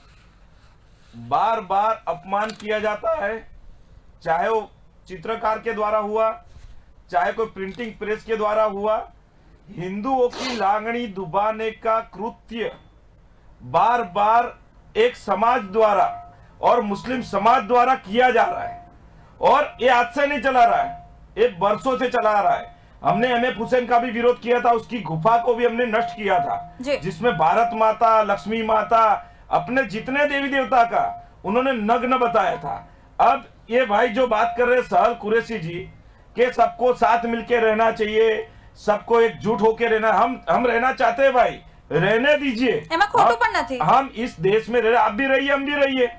बार बार अपमान किया जाता है, चाहे वो चित्रकार के द्वारा हुआ, चाहे कोई प्रिंटिंग प्रेस के द्वारा हुआ. हिंदुओं की लांगड़ी दुबाने का कृत्य बार बार एक समाज द्वारा और मुस्लिम समाज द्वारा किया जा रहा है, और ये आज से नहीं चला रहा है, ये बरसों से चला आ रहा है. हमने एमएफ हुसैन का भी विरोध किया था, उसकी गुफा को भी हमने नष्ट किया था, जिसमें भारत माता, लक्ष्मी माता, अपने जितने देवी देवता का उन्होंने नग्न बताया था. अब ये भाई जो बात कर रहे हैं सहल कुरैशी जी के सबको साथ मिलके रहना चाहिए, सबको एकजुट होके रहना, हम रहना चाहते हैं भाई, रहने दीजिए. हम इस देश में रह, आप भी रहिए, हम भी रहिए,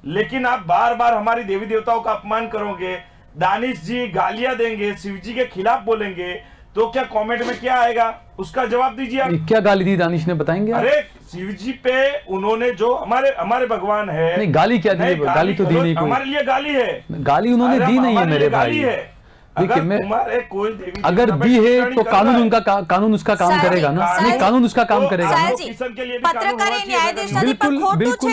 लेकिन आप बार बार हमारी देवी देवताओं का अपमान करोगे, दानिश जी गालियां देंगे, शिव जी के खिलाफ बोलेंगे, तो क्या कमेंट में क्या आएगा, उसका जवाब दीजिए आप. क्या गाली दी दानिश ने, बताएंगे? अरे शिव जी पे उन्होंने जो हमारे भगवान है, नहीं गाली क्या दी? गाली तो दी नहीं कोई. हमारे लिए गाली है, गाली उन्होंने दी नहीं है मेरे भाई. देखिए मैं, अगर दी है तो कानून उनका कानून उसका काम करेगा ना. नहीं कानून उसका काम करेगा. बिल्कुल बिल्कुल.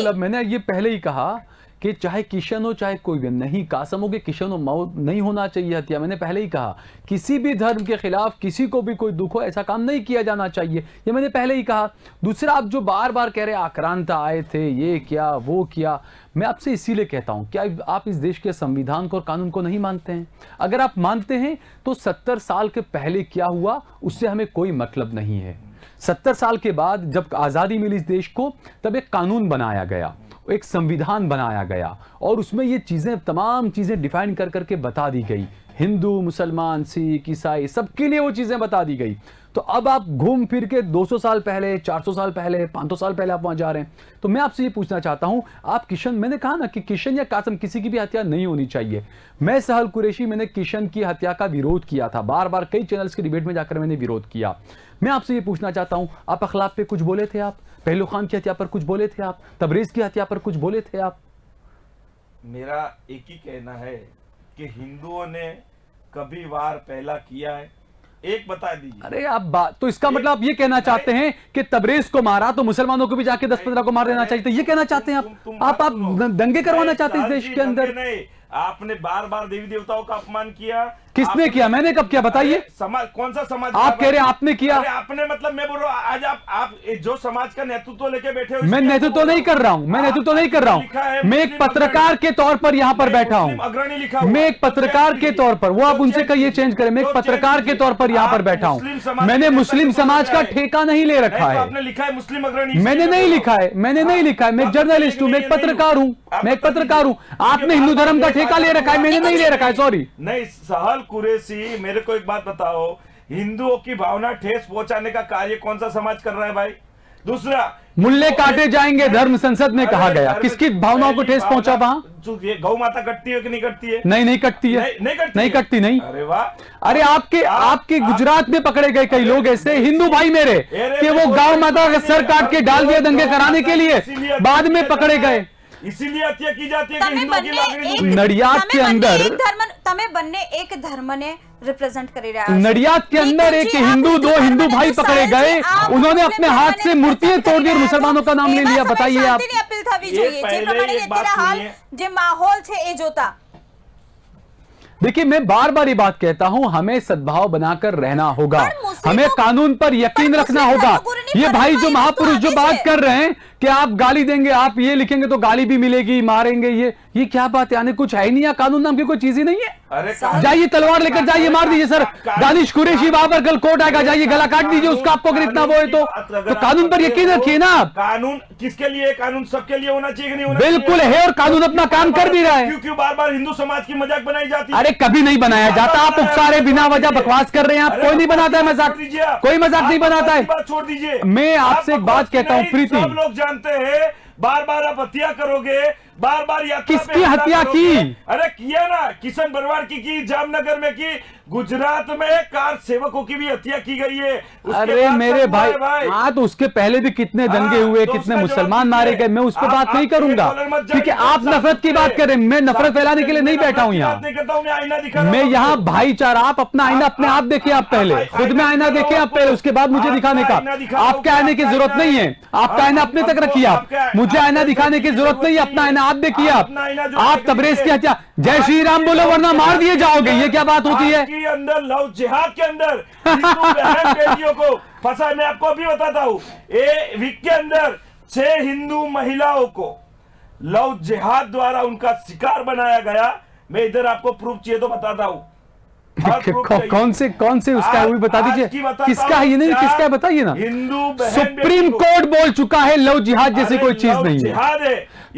अब मैंने ये पहले ही कहा कि चाहे किशन हो चाहे कोई भी, नहीं कासम हो कि किशन हो मौत नहीं होना चाहिए हत्या। मैंने पहले ही कहा किसी भी धर्म के खिलाफ किसी को भी कोई दुख हो ऐसा काम नहीं किया जाना चाहिए, ये मैंने पहले ही कहा। दूसरा, आप जो बार बार कह रहे आक्रांता आए थे, ये किया वो किया, मैं आपसे इसीलिए कहता हूं क्या आप इस देश के संविधान को और कानून को नहीं मानते हैं? अगर आप मानते हैं तो 70 साल के पहले क्या हुआ उससे हमें कोई मतलब नहीं है। 70 साल के बाद जब आजादी मिली इस देश को, तब एक कानून बनाया गया, एक संविधान बनाया गया और उसमें ये चीजें, तमाम चीजें डिफाइन कर करके बता दी गई। हिंदू, मुसलमान, सिख, ईसाई सबके लिए वो चीजें बता दी गई। तो अब आप घूम फिर के 200 साल पहले, 400 साल पहले, 500 साल पहले आप वहां जा रहे हैं। तो मैं आपसे ये पूछना चाहता हूं, आप किशन, मैंने कहा ना कि किशन या कासम किसी की भी हत्या नहीं होनी चाहिए। मैं सहल कुरैशी, मैंने किशन की हत्या का विरोध किया था, बार बार कई चैनल्स के डिबेट में जाकर मैंने विरोध किया। मैं आपसे ये पूछना चाहता हूं, आप अखलाक पे कुछ बोले थे? आप पहलू खान की हत्या पर कुछ बोले थे? आप तबरेज की हत्या पर कुछ बोले थे? आप मेरा एक ही कहना है कि हिंदुओं ने कभी वार पहला किया है? एक बता दीजिए। अरे आप बात, तो इसका मतलब आप ये कहना चाहते हैं कि तबरेज को मारा तो मुसलमानों को भी जाके 10-15 को मार देना चाहिए, तो ये कहना चाहते हैं आप दंगे करवाना चाहते हैं इस देश के अंदर? नहीं, आपने बार बार देवी देवताओं का अपमान किया। किसने किया? मैंने कब किया बताइए? समाज, कौन सा समाज? आप कह रहे हैं आपने किया। अरे आपने, मतलब मैं बोल रहा हूँ आज आप जो समाज का नेतृत्व लेके बैठे हो, मैं नेतृत्व नहीं कर रहा हूं, मैं नेतृत्व नहीं कर रहा हूं, मैं एक पत्रकार के तौर पर यहां पर बैठा हूं। अग्रणी लिखा, मैं एक पत्रकार के तौर पर, वो आप उनसे कहिए चेंज करें, मैं एक पत्रकार के तौर पर यहां पर बैठा हूं। मैंने मुस्लिम समाज का ठेका नहीं ले रखा है। आपने लिखा है मुस्लिम अग्रणी, मैंने नहीं लिखा है, मैंने नहीं लिखा है। मैं एक जर्नलिस्ट हूं, मैं एक पत्रकार हूं, मैं एक पत्रकार हूं। आपने हिंदू धर्म का ठेका ले रखा है, मैंने नहीं ले रखा है, सॉरी। नहीं, सहल कुरैशी, मेरे को एक बात बताओ, हिंदुओं की भावना ठेस पहुंचाने का कार्य कौन सा समाज कर रहा है भाई? दूसरा, मुल्ले काटे जाएंगे धर्म संसद में कहा गया, किसकी भावनाओं को ठेस पहुंचा वहां? गौ माता कटती है कि नहीं कटती है? नहीं कटती है, नहीं कटती नहीं। अरे वाह। अरे आपके गुजरात में पकड़े गए कई लोग ऐसे हिंदू भाई मेरे कि वो गौ माता का सर काट के डाल दिया दंगे कराने के लिए, बाद में पकड़े गए। इसीलिए हत्या की जाती है कि हिंदुओं की लागणी। नडियाद के अंदर તમે બંને એક ધર્મને रिप्रेजेंट કરી રહ્યા છો। नडियाद के अंदर एक हिंदू, दो हिंदू भाई पकड़े गए, उन्होंने अपने हाथ से मूर्तियां तोड़ दी और मुसलमानों का नाम ले लिया। बताइए आप। अपील થવી જોઈએ જે પ્રમાણે અત્યારે હાલ જે માહોલ છે એ જોતા। देखिए, मैं बार बार ये बात कहता हूं, हमें सद्भाव बनाकर रहना होगा, हमें कानून पर यकीन रखना होगा। ये भाई जो महापुरुष जो बात कर रहे हैं कि आप गाली देंगे, आप ये लिखेंगे तो गाली भी मिलेगी, मारेंगे, ये क्या बात है? यानी कुछ है ही नहीं, या कानून नाम की कोई चीज ही नहीं है। अरे जाइए तलवार लेकर जाइए, मार दीजिए सर। दानिश कुरैशी वहां पर कल कोर्ट आएगा, जाइए गला काट दीजिए उसका, आपको अगर इतना वो है तो कानून पर यकीन रखिए ना आप। कानून किसके लिए? कानून सबके लिए होना चाहिए कि नहीं होना? बिल्कुल है, और कानून अपना काम कर भी रहा है। क्यों बार बार हिंदू समाज की मजाक बनाई जाती है? अरे कभी नहीं बनाया जाता, आप उकसा रहे, बिना वजह बकवास कर रहे हैं आप। कोई नहीं बनाता है मजाक, कोई मजाक नहीं बनाता है। बात छोड़ दीजिए। मैं आपसे एक बात कहता हूं प्रीति, सब लोग जानते हैं, बार बार आप हत्या करोगे, बार बार यात्रा पे किसकी हत्या की? अरे किया ना, किशन बरवाड़ की जामनगर में की, गुजरात में कार सेवकों की भी हत्या की गई है। अरे मेरे भाई, हाँ तो उसके पहले भी कितने दंगे हुए, कितने मुसलमान मारे गए, मैं उस पर बात नहीं करूंगा, क्योंकि आप नफरत की बात कर रहे हैं। मैं नफरत फैलाने के लिए नहीं बैठा हूं यहाँ, मैं यहाँ भाईचारा। आप अपना आईना अपने आप देखिए, आप पहले खुद में आईना देखें आप पहले, उसके बाद मुझे दिखाने का। आपके आईने की जरूरत नहीं है, आपका आईना अपने तक रखिए आप, मुझे आईना दिखाने की जरूरत नहीं है। अपना आईना आप देखिए। आप तबरेज की हत्या, जय श्री राम बोलो वरना मार दिए जाओगे, ये क्या बात होती है? अंदर लव जिहाद के अंदर हिंदू बहन बेटियों को फंसा। मैं आपको अभी बताता हूं, ए वीक के अंदर 6 हिंदू महिलाओं को लव जिहाद द्वारा उनका शिकार बनाया गया। मैं इधर आपको प्रूफ चाहिए तो बताता हूं। कौन से उसका वो भी बता दीजिए, किसका है? ये नहीं, किसका है बताइए ना। हिंदू सुप्रीम कोर्ट बोल चुका है लव जिहाद जैसी कोई चीज नहीं है।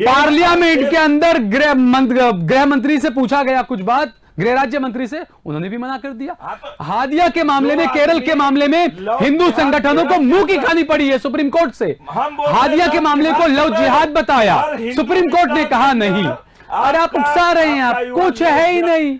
पार्लियामेंट के अंदर गृह मंत्री से पूछा गया कुछ बात, गृह राज्य मंत्री से, उन्होंने भी मना कर दिया। हादिया के मामले में, केरल के मामले में हिंदू संगठनों को मुंह की खानी पड़ी है सुप्रीम कोर्ट से। हादिया के मामले को लव जिहाद बताया, सुप्रीम कोर्ट ने कहा नहीं। अरे आप उकसा रहे हैं, आप कुछ है ही नहीं,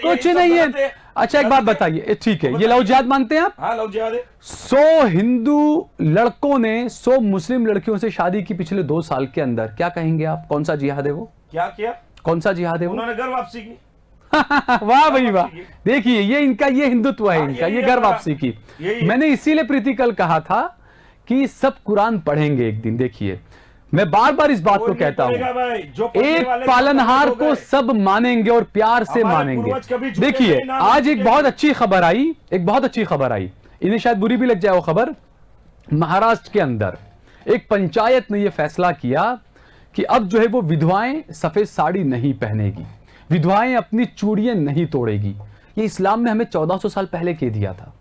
कुछ नहीं है। अच्छा एक बात बताइए, ठीक है, ये लव जिहाद मानते हैं आप? हाँ, लव जिहाद है। 100 हिंदू लड़कों ने 100 मुस्लिम लड़कियों से शादी की पिछले 2 साल के अंदर, क्या कहेंगे आप? कौन सा जिहाद है वो? क्या किया? कौन सा जिहाद है वो? उन्होंने घर वापसी की। वाह भाई वाह, देखिए ये इनका, ये हिंदुत्व है इनका, ये घर वापसी की। मैंने इसीलिए प्रीति कल कहा था कि सब कुरान पढ़ेंगे एक दिन। देखिए मैं बार बार इस बात को कोई नहीं कहता करेगा हूं, भाई, जो पढ़ने एक वाले पालनहार सब को गए। सब मानेंगे और प्यार से हमारे मानेंगे। पूर्वज कभी झुके देखिए नहीं, ना आज एक झुकेंगे। बहुत अच्छी खबर आई, एक बहुत अच्छी खबर आई, इन्हें शायद बुरी भी लग जाए वो खबर। महाराष्ट्र के अंदर एक पंचायत ने यह फैसला किया कि अब जो है वो विधवाएं सफेद साड़ी नहीं पहनेगी, विधवाएं अपनी चूड़ियां नहीं तोड़ेगी। ये इस्लाम ने हमें 1400 साल पहले कह दिया था,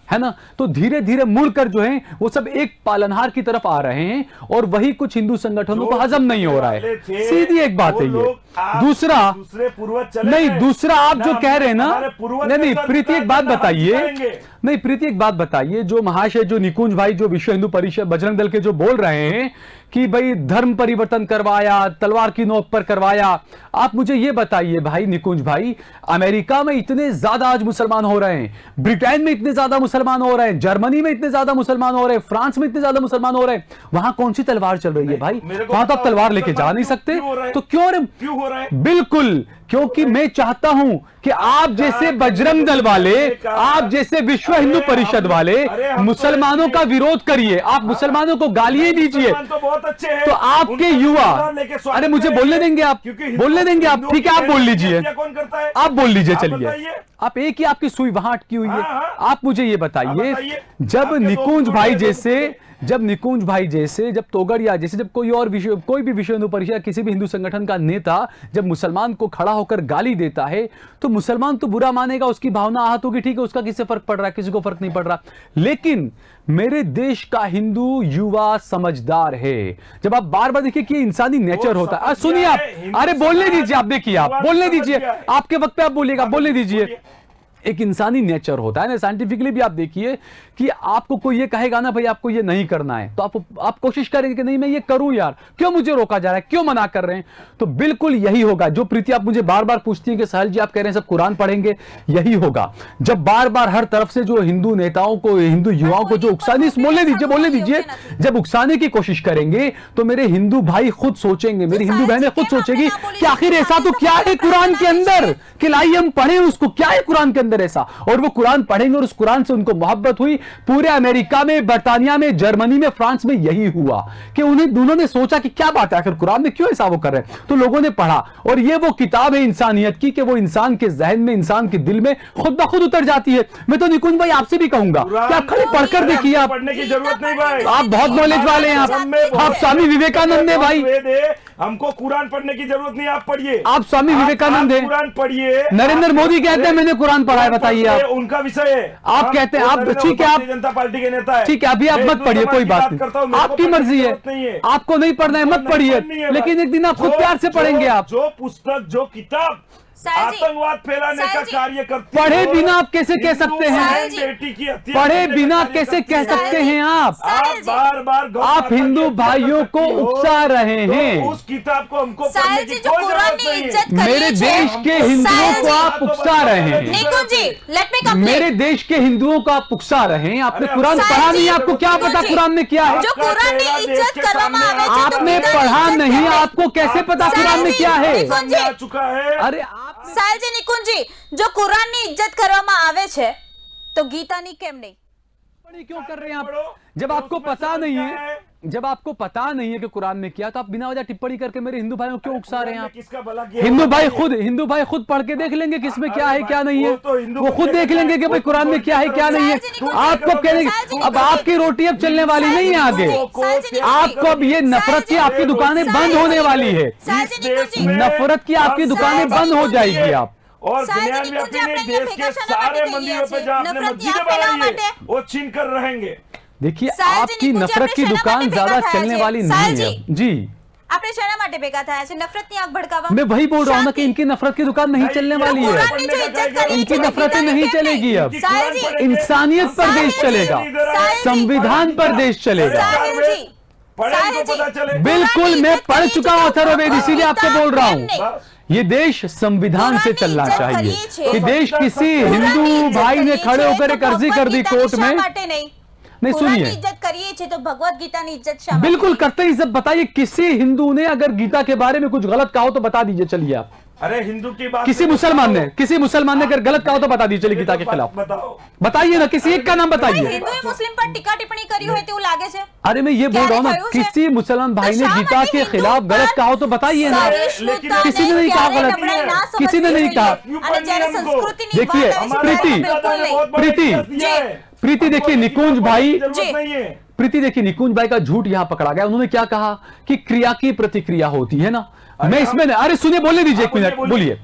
है ना। तो धीरे धीरे मुड़कर जो है वो सब एक पालनहार की तरफ आ रहे हैं और वही कुछ हिंदू संगठनों को हजम नहीं हो रहा है। सीधी एक बात है ये। दूसरा दूसरे पूर्वज चले नहीं, गए। दूसरा आप जो ना कह रहे हैं ना, हमारे पूर्वज नहीं नहीं के साथ प्रीति एक विकास बात करना हम बताइए, सिखाएंगे। नहीं प्रीति एक बात बताइए, जो महाशय जो निकुंज भाई जो विश्व हिंदू परिषद बजरंग दल के जो बोल रहे हैं कि भाई धर्म परिवर्तन करवाया, तलवार की नोक पर करवाया, आप मुझे ये बताइए भाई निकुंज भाई, अमेरिका में इतने ज्यादा आज मुसलमान हो रहे हैं, ब्रिटेन में इतने ज्यादा मुसलमान हो रहे हैं, जर्मनी में इतने ज्यादा मुसलमान हो रहे हैं, फ्रांस में इतने ज्यादा मुसलमान हो रहे हैं, वहां कौन सी तलवार चल रही है भाई? मेरे को वहां तो आप बताओ, तलवार लेके जा नहीं मुसलमान सकते, क्यों हो रहा है? तो क्यों रे? क्यों हो रहा है? बिल्कुल, क्योंकि मैं चाहता हूं कि आप जैसे बजरंग दल वाले, आप जैसे विश्व हिंदू परिषद वाले मुसलमानों का विरोध करिए, आप मुसलमानों को गालियां दीजिए, मुसलमान तो बहुत अच्छे हैं। तो आपके उनका युवा, संविधान लेके स्वागत अरे मुझे करेंगे। बोलने देंगे आप, क्योंकि हिंदू- बोलने देंगे आप, हिंदुओं ठीक है की आप बोल हत्या लीजिए, कौन करता है? आप बोल लीजिए, आप चलिए बताइए। आप एक ही आपकी सुई वहां अटकी हुई है। हाँ, हाँ। आप मुझे ये आप बताइए, बताइए। जब आपके निकुंज दो भाई टुकड़े, जैसे, जब निकुंज भाई जैसे, जब तोगड़िया जैसे, जब कोई और कोई भी विश्व हिंदू परिषद किसी भी हिंदू संगठन का नेता जब मुसलमान को खड़ा होकर गाली देता है तो मुसलमान तो बुरा मानेगा, उसकी भावना आहत होगी, ठीक है, उसका किससे फर्क पड़ रहा है, किसी को फर्क नहीं पड़ रहा। लेकिन मेरे देश का हिंदू युवा समझदार है। जब आप बार बार देखिए कि ये इंसानी नेचर होता है। सुनिए आप, अरे बोलने दीजिए, आप देखिए, आप बोलने दीजिए, आपके वक्त पे आप बोलिएगा, बोलने दीजिए। एक इंसानी नेचर होता है ना, साइंटिफिकली भी आप देखिए कि आपको कोई ये कहेगा ना भाई आपको ये नहीं करना है, तो आप कोशिश करेंगे कि नहीं मैं ये करूं यार, क्यों मुझे रोका जा रहा है, क्यों मना कर रहे हैं। तो बिल्कुल यही होगा जो प्रीति आप मुझे बार बार पूछती हैं कि सहल जी आप कह रहे हैं सब कुरान पढ़ेंगे, यही होगा जब बार बार हर तरफ से जो हिंदू नेताओं को, हिंदू युवाओं को जो उकसाने, बोलने दीजिए, जब उकसाने की कोशिश करेंगे तो मेरे हिंदू भाई खुद सोचेंगे, मेरी हिंदू बहनें खुद सोचेगी कि आखिर ऐसा तो क्या है कुरान के अंदर कि लाइए हम पढ़े उसको, क्या है कुरान के अंदर ऐसा, और वो कुरान पढ़ेंगे और उस कुरान से उनको मोहब्बत हुई। पूरे अमेरिका में, बर्तानिया में, जर्मनी में, फ्रांस में यही हुआ कि उन्होंने सोचा कि क्या बात है आखिर कुरान में क्यों ऐसा वो कर रहे हैं, तो लोगों ने पढ़ा और ये वो किताब है इंसानियत की कि वो इंसान के जहन में, इंसान के दिल में खुद ब खुद उतर जाती है। मैं तो निकुंज भाई आपसे भी कहूंगा कि आप खाली पढ़कर देखिए, आप पढ़ने की जरूरत नहीं भाई, आप बहुत नॉलेज वाले हैं, आप स्वामी विवेकानंद है भाई, हमको कुरान पढ़ने की जरूरत नहीं, आप पढ़िए, आप स्वामी विवेकानंद हैं, कुरान पढ़िए। नरेंद्र मोदी कहते हैं मैंने कुरान पढ़ा है, बताइए आप, उनका विषय है, आप कहते हैं, आप ठीक है, आप जनता पार्टी के नेता है, ठीक है, अभी आप मत पढ़िए, कोई बात नहीं, आपकी मर्जी है, आपको नहीं पढ़ना है मत पढ़िए, लेकिन एक दिन आप खुद प्यार से पढ़ेंगे। आप जो पुस्तक, जो किताब आतंकवाद फैलाने का कार्य करती है, पढ़े बिना आप कैसे कह सकते हैं, बेटी की हत्या पढ़े करने का बिना कार्य कैसे करती कह है। सकते हैं आप बार बार आप हिंदू भाइयों को उकसा रहे हैं, उस किताब को हमको पढ़ने की कोई जरूरत नहीं है। मेरे देश के हिंदुओं को आप उकसा रहे हैं, निकुंज जी, let me complete. मेरे देश के हिंदुओं को आप उकसा रहे हैं। आपने अरे कुरान साहब पढ़ा जी, नहीं, आपको क्या पता कुरान में क्या है, जो कुरान ने इज्जत કરવામાં આવે છે, તો आपने બીજાની पढ़ा इज्जत नहीं, करे। आपको कैसे पता कुरान में क्या है। सामने आ चुका है। अरे आप સાહેલજી નિકુંજજી, જો કુરાનની ઇજ્જત કરવામાં આવે છે તો ગીતાની કેમ નહીં? टिप्पणी क्यों कर रहे हैं आप? जब आपको पता नहीं है, जब आपको पता नहीं है कि कुरान में क्या, तो आप बिना वजह टिप्पणी करके मेरे हिंदू भाइयों को क्यों उकसा रहे हैं आप? किसका भला किया? हिंदू भाई खुद पढ़ के देख लेंगे किसमें क्या है क्या नहीं है, वो खुद देख लेंगे कि भाई कुरान में क्या है क्या नहीं है। आपको कहने, अब आपकी रोटी अब चलने वाली नहीं है आगे, आपको अब ये नफरत की आपकी दुकानें बंद होने वाली है, नफरत की आपकी दुकानें बंद हो जाएगी। आप और साहब ज्ञान जी, व्यापी निकुंज, ने आपने देश क्या के फेंका सारे शाना मंदिरों पे बाटे जहाँ आपने नफरत मस्जिदें यहाँ बनाई फैलावा है बाटे। वो छीन कर रहेंगे। देखिए साहब जी, आपकी निकुंज, नफरत आपने की शाना दुकान बाटे ज्यादा फेंका था चलने ऐसे। वाली साहब नहीं है जी। આપણે શેના માટે ભેગા થયા છે? નફરતની આગ ભડકાવા? मैं वही बोल रहा हूँ ना कि इनकी नफरत की दुकान नहीं चलने वाली है, कुरान ने जो इज्जत करी इनकी है, नफरतें गीता ने नहीं केम चलेगी अब, साहिल जी, इंसानियत पर देश चलेगा, संविधान पर देश चलेगा। साहिल जी, पढ़े साहिल तो पता जी, चले। बिल्कुल मैं पढ़ चुका हूं अथर्ववेद, इसीलिए आपको बोल रहा हूं बस। ये देश संविधान से चलना इज्जत चाहिए। करिए छे। कि देश किसी कुरानની हिंदू इज्जत भाई ने કરીએ खड़े છે होकर તો एक अर्जी कर दी ભગવદ कोर्ट ગીતાની में, શા માટે નહીં? नहीं कुरानની सुनिए, इज्जत કરીએ છે તો ભગવદ ગીતાની इज्जत શા માટે बिल्कुल નહીં? करते ही सब बताइए, किसी हिंदू ने अगर गीता के बारे में कुछ गलत कहा हो तो बता दीजिए, चलिए आप अरे हिंदू की बात किसी मुसलमान ने अगर गलत कहा हो तो बता दीजिए गीता के खिलाफ। बताओ, बताइए ना, किसी एक का नाम बताइए। હિન્દુએ મુસ્લિમ પર ટીકા ટિપ્પણી કરી હોય તેવું લાગે છે। अरे मैं ये बोल रहा हूँ ना, થયું છે? किसी मुसलमान भाई तो ने શા गीता માટે के હિન્દુ खिलाफ પર गलत कहा हो तो बताइए ना। સહિષ્ણુતાને किसी ने नहीं कहा ક્યારેય गलत। નબળાઈ ना समझવી किसी ने नहीं જોઈએ। कहा। અને જ્યારે સંસ્કૃતિની देखिए, વાત આવે છે प्रीति, ત્યારે बिल्कुल नहीं। प्रीति प्रीति देखिए, निकुंज भाई, जी। नहीं है। प्रीति देखिए, निकुंज भाई का झूठ यहां पकड़ा गया। उन्होंने क्या कहा कि क्रिया की प्रतिक्रिया होती है ना। मैं इसमें अरे सुनिए, बोलने दीजिए एक मिनट, बोलिए।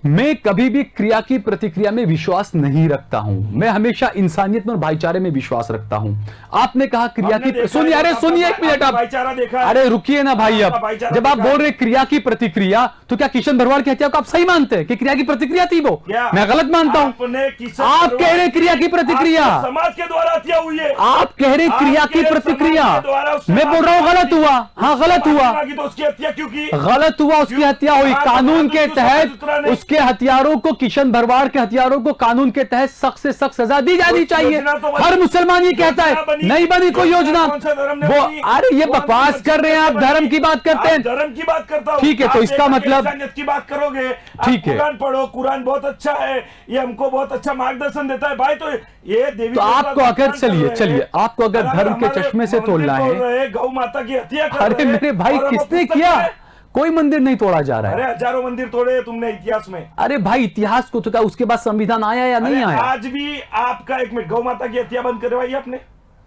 मैं कभी भी क्रिया की प्रतिक्रिया में विश्वास नहीं रखता हूं। मैं हमेशा इंसानियत में और भाईचारे में विश्वास रखता हूं। आपने कहा क्रिया हमने की, देखा सुनिए, है, अरे आपका सुनिए एक मिनट आप, भाईचारा देखा है। अरे रुकिए ना भाई। आपका अब भाईचारा जब आप देखा बोल है। रहे क्रिया की प्रतिक्रिया, तो क्या किशन भरवाड़ की हत्या को आप सही मानते हैं कि क्रिया की प्रतिक्रिया थी वो? क्या? मैं गलत मानता हूं। आपने किशन आप भरवाड़ कह रहे क्रिया की प्रतिक्रिया, आपके समाज के द्वारा हत्या हुई है। आप कह रहे क्रिया की आपके प्रतिक्रिया, समाज के द्वारा उसने मैं बोल रहा हूं गलत हुआ। हाँ गलत हुआ, मांगी तो उसकी हत्या क्यों की? गलत हुआ, उसकी हत्या हुई। हाँ, कानून तो के क्यों समाज तहत उतरा नहीं? उसके हथियारों को, किशन भरवाड़ के हथियारों को कानून के तहत सख्त से सख्त सजा दी जानी चाहिए। योजना तो बनी। हर मुसलमान ये कहता योजना है, बनी। नहीं बनी कोई योजना। कौन सा धर्म ने वो बनी? अरे ये कौन सी बकवास मस्जिद कर रहे हैं आप, बनी? धर्म की बात करते आप हैं। धर्म की बात करता हूं। ठीक है, तो आप इसका देखा कि मतलब- इंसानियत की बात करोगे, आप ठीक है। कुरान पढ़ो, कुरान बहुत अच्छा है, ये हमको बहुत अच्छा मार्गदर्शन देता है भाई। तो ये देवी तो आपको अगर चलिए, आपको अगर धर्म के चश्मे से तोड़ना है, गौ माता की हत्या कर अरे रहे हैं, मेरे भाई और हमको किसने पुस्तक किया? है। कोई मंदिर नहीं तोड़ा जा रहा अरे है। हजारों मंदिर तोड़े हैं तुमने इतिहास में। अरे भाई इतिहास को तो क्या उसके बाद संविधान आया या नहीं अरे आया? आज भी आपका एक मिनट, गौ माता की हत्या बंद करवाई आपने?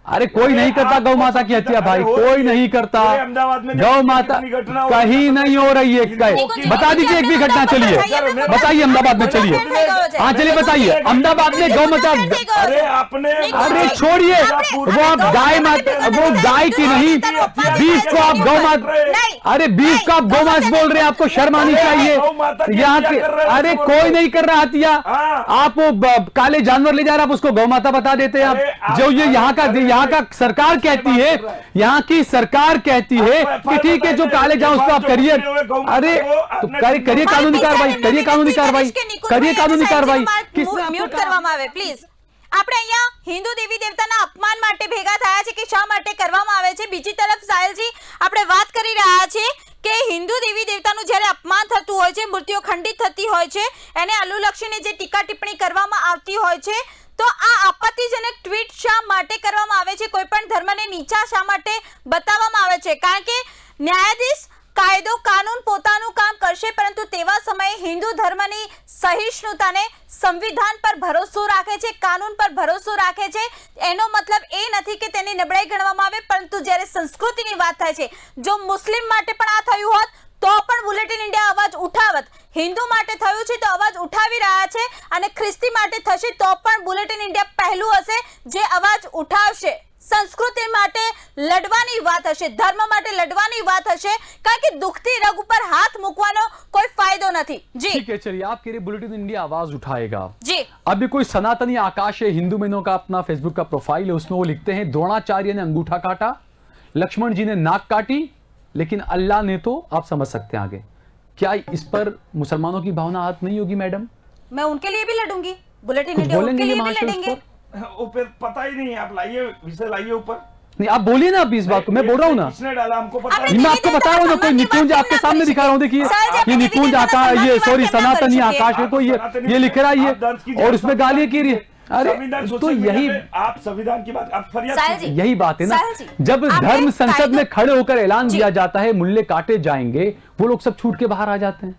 अरे कोई नहीं करता गौ माता की हत्या भाई, कोई नहीं करता। अहमदाबाद में गौ माता कितनी घटना हो कहीं रही है, नहीं हो रही है। हिंदुओं बता दीजिए एक भी घटना, चलिए बताइए अहमदाबाद में, चलिए हाँ चलिए बताइए अहमदाबाद में गौ माता। अरे आपने अरे छोड़िए, वो आप गाय माता, वो गाय की नहीं, बीफ को आप गौ माता, अरे बीफ को आप गौ मांस बोल रहे हैं, आपको शर्म आनी चाहिए। यहाँ के अरे कोई नहीं कर रहा हत्या, आप वो काले जानवर ले जा रहे हैं, आप उसको गौ माता बता देते हैं आप। जो ये यहाँ का सरकार कहती है, यहाँ की सरकार कहती है कि ठीक है जो काले जाओ उसको आप करिए। अरे तो करिए कानूनी कार्रवाई, करिए कानूनी कार्रवाई, करिए कानूनी कार्रवाई। મ્યુટ કરવામાં આવે પ્લીઝ। આપણે અહીંયા હિન્દુ દેવી દેવતાના અપમાન માટે ભેગા થયા છે કે શા માટે કરવામાં આવે છે? બીજી તરફ સાહેલજી, આપણે વાત કરી રહ્યા છીએ કે હિન્દુ દેવી દેવતાનું જ્યારે અપમાન થતું હોય છે, મૂર્તિઓ ખંડિત થતી હોય છે, એને અનુલક્ષીને જે ટીકા ટિપ્પણી કરવામાં આવતી હોય છે, તો આ આપત્તિજનક ટ્વીટ શા માટે કરવામાં આવે છે? કોઈ પણ ધર્મને નીચા શા માટે બતાવવામાં આવે છે? કારણ કે ન્યાયાધીશ કાયદો કાનૂન પોતાનું કામ કરશે, પરંતુ તેવા સમયે હિન્દુ ધર્મની સહિષ્ણુતાને, સંવિધાન પર ભરોસો રાખે છે, કાનૂન પર ભરોસો રાખે છે। એનો મતલબ એ નથી કે તેની નબળાઈ ગણવામાં આવે, પરંતુ જ્યારે સંસ્કૃતિની વાત થાય છે, જો મુસ્લિમ માટે પણ આ થયું હોત તો પણ બુલેટિન ઇન્ડિયા અવાજ ઉઠાવત। હિન્દુ માટે થયું છે તો અવાજ ઉઠાવી રહ્યા છે, અને ખ્રિસ્તી માટે થશે તો પણ બુલેટિન ઇન્ડિયા પહેલું હશે જે અવાજ ઉઠાવશે। સંસ્કૃતિ માટે લડવાની વાત હશે, ધર્મ માટે લડવાની વાત હશે, કારણ કે દુખતી રગ ઉપર હાથ મૂકવાનો કોઈ ફાયદો નથી। જી ठीक है, चलिए आपके लिए बुलेटिन इंडिया आवाज उठाएगा। जी अभी कोई सनातनी आकाश है, हिंदू बहनों का अपना फेसबुक का प्रोफाइल है, उसमें वो लिखते हैं द्रोणाचार्य ने अंगूठा काटा, लक्ष्मण जी ने नाक काटी, लेकिन अल्लाह ने तो, आप समझ सकते हैं आगे। क्या इस पर मुसलमानों की भावना आहत नहीं होगी मैडम? मैं उनके लिए भी लड़ूंगी, बुलेटिन कुछ इंडिया बोलेंगे उनके ये लिए भी महाशय उस लड़ेंगे। पर? वो फिर पता ही नहीं है, आप लाइए विषय लाइए ऊपर। नहीं आप बोलिए ना, आप इस बात को मैं बोल रहा हूँ ना, किसने डाला हमको पता आपने नहीं। मैं आपको बता रहा हूँ ना, कोई निकुंज आपके सामने दिखा रहा हूँ, देखिए ये निकुंज आकाश, ये सॉरी सनातनी आकाश है, तो ये लिख रहा है ये, और उसमें गालियां की रही है। अरे संविधान तो सोशल यही मीडिया पे आप संविधान की बात, आप फरियाद साहिल कीजिए। जी, यही बात है ना, साहिल जी, जब आपने धर्म संसद में कायदों- खड़े होकर ऐलान जी। दिया जाता है मूल्य काटे जाएंगे, वो लोग सब छूट के बाहर आ जाते हैं।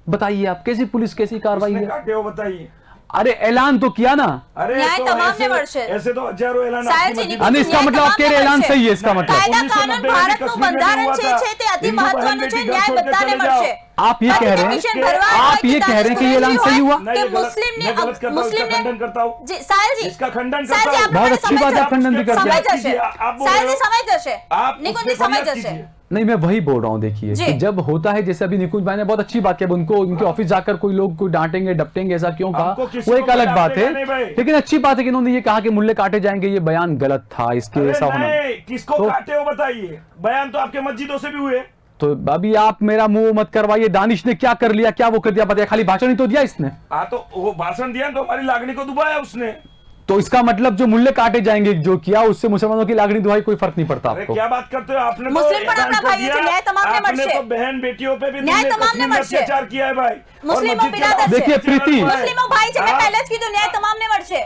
बताइए आप कैसी पुलिस, कैसी कार्रवाई किसने है? काटे हो बताइए। अरे ऐलान तो किया ना। अरे न्याय तो तमाम ऐसे- ने वर्षे। ऐसे तो हजारों ऐलान साहिल आपकी जी, मस्जिद निकुंज में- इसका मतलब आप कह रहे ऐलान सही है, इसका मतलब કાયદા 1990 કાનૂન में ભારતનું कश्मीर में બંધારણ हुआ છે था। છે તે અતિ हिंदू बहन મહત્વનું बेटी છે, घर ન્યાય छोड़ के બધાને चले जाओ। મળશે। आप ये कह रहे हैं, किशन भरवाड़ आप હોય ये કે कह रहे हैं कि ये ऐलान दानिश सही हुआ? कि नहीं, ये गलत- मुस्लिम ने मैं गलत करता हूं, मुस्लिम इसका ने खंडन करता हूं। जी साहिल जी, इसका खंडन साहिल करता जी, हूं। આપણે बहुत अच्छी बात है, समझ खंडन भी करते समझ हैं। જશે आप बोल સાહિલ रहे जी हो। સમજ જશે आप નિકુંજ उसमें जी समझ फरियाद જશે। कीजिए। नहीं मैं वही बोल रहा हूँ, देखिए जी। कि जब होता है, जैसे अभी निकुंज भाई ने बहुत अच्छी बात की, अब उनको उनके ऑफिस जाकर कोई लोग कोई डांटेंगे डपटेंगे, ऐसा क्यों कहा, हमको किसी वो को एक अलग कोई बात है, डांटेगा नहीं भाई। लेकिन अच्छी बात है कि इन्होंने ये कहा कि मूल्य काटे जाएंगे, ये बयान गलत था, इसके अरे ऐसा होना। नहीं, किसको तो- काटे हो बताइए। बयान तो आपके मस्जिदों से भी हुए। तो अभी आप मेरा मुंह मत करवाइए, दानिश ने क्या कर लिया, क्या वो कर दिया बताइए, खाली भाषण ही तो दिया इसने। हाँ तो वो भाषण दिया तो हमारी लागनी को दुबाया उसने। तो इसका मतलब जो मूल्य काटे जाएंगे जो किया उससे मुसलमानों की लागणी दुहाई कोई फर्क नहीं पड़ता अरे आपको। क्या बात करते हो आपने? मुस्लिम पर अपना भाई है, न्याय तमाम ने आपने मर्शे। तो बहन बेटियों पे भी न्याय तमाम ने मर्शे। अत्याचार किया है भाई। मुस्लिमों बिरादर देखिए प्रीति, मुस्लिमों भाई છે મેં પહેલે જ કીધું ન્યાય તમામને મળશે।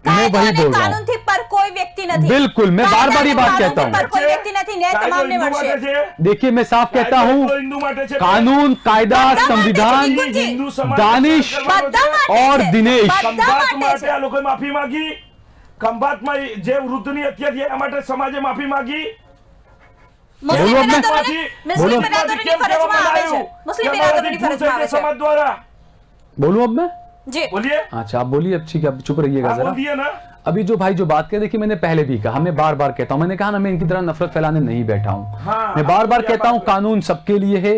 मैं वही बोल रहा हूँ। कानून थी पर कोई व्यक्ति नहीं। बिल्कुल, मैं बार-बार ये बात कहता हूँ। पर कोई व्यक्ति नहीं, न्याय तमाમને મળશે। देखिए मैं साफ कहता हूँ, कानून, कायदा, संविधान, दानिश और दिनेश માટે આ લોકોએ માફી માંગી। ખંભાતમાં જે વૃદ્ધની હત્યા થઈ એના માટે સમાજે માફી માંગી। મુસ્લિમ બોલો અમને। મુસ્લિમ બિરાદરોની ફરજમાં આવે છે। મુસ્લિમ બિરાદરોની ફરજમાં આવે છે। સમાજ દ્વારા बोलूं अब मैं? जी बोलिए। अच्छा आप बोलिए, अब ठीक है, अब चुप रहिएगा हाँ, जरा। बोल दिए ना। अभी जो भाई जो बात कर, देखिए मैंने पहले भी कहा, मैं बार बार कहता हूं, मैंने कहा ना मैं इनकी तरह नफरत फैलाने नहीं बैठा हूं। हाँ, मैं बार बार क्या कहता हूं बात है? कानून सबके लिए है,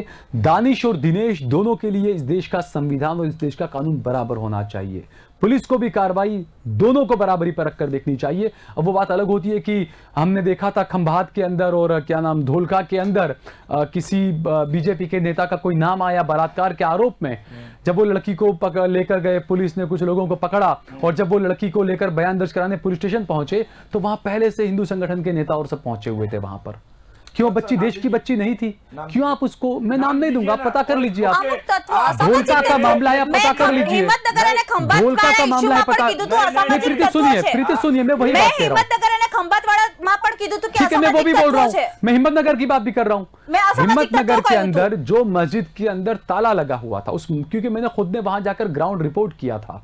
दानिश और दिनेश दोनों के लिए इस देश का संविधान और इस देश का कानून बराबर होना चाहिए। पुलिस को भी कार्रवाई दोनों को बराबरी परख कर देखनी चाहिए। अब वो बात अलग होती है कि हमने देखा था खंभात के अंदर और क्या नाम धोलका के अंदर किसी बीजेपी के नेता का कोई नाम आया बलात्कार के आरोप में। जब वो लड़की को लेकर गए, पुलिस ने कुछ लोगों को पकड़ा और जब वो लड़की को लेकर बयान दर्ज कराने पुलिस स्टेशन पहुंचे तो वहां पहले से हिंदू संगठन के नेता और सब पहुंचे हुए थे वहां पर। क्यों? बच्ची देश की बच्ची नहीं थी? क्यों? आप उसको, मैं नाम नहीं दूंगा, पता कर लीजिए आप। धोलका का मामला है, पता कर लीजिए। धोलका का मामला है, पता। प्रीति सुनिए, प्रीति सुनिए, मैं वही बात कह रहा हूँ। ठीक है, मैं वो भी बोल रहा हूँ, मैं हिम्मतनगर की बात भी कर रहा हूँ। हिम्मतनगर के अंदर जो मस्जिद के अंदर ताला लगा हुआ था, उस क्योंकि मैंने खुद ने वहां जाकर ग्राउंड रिपोर्ट किया था,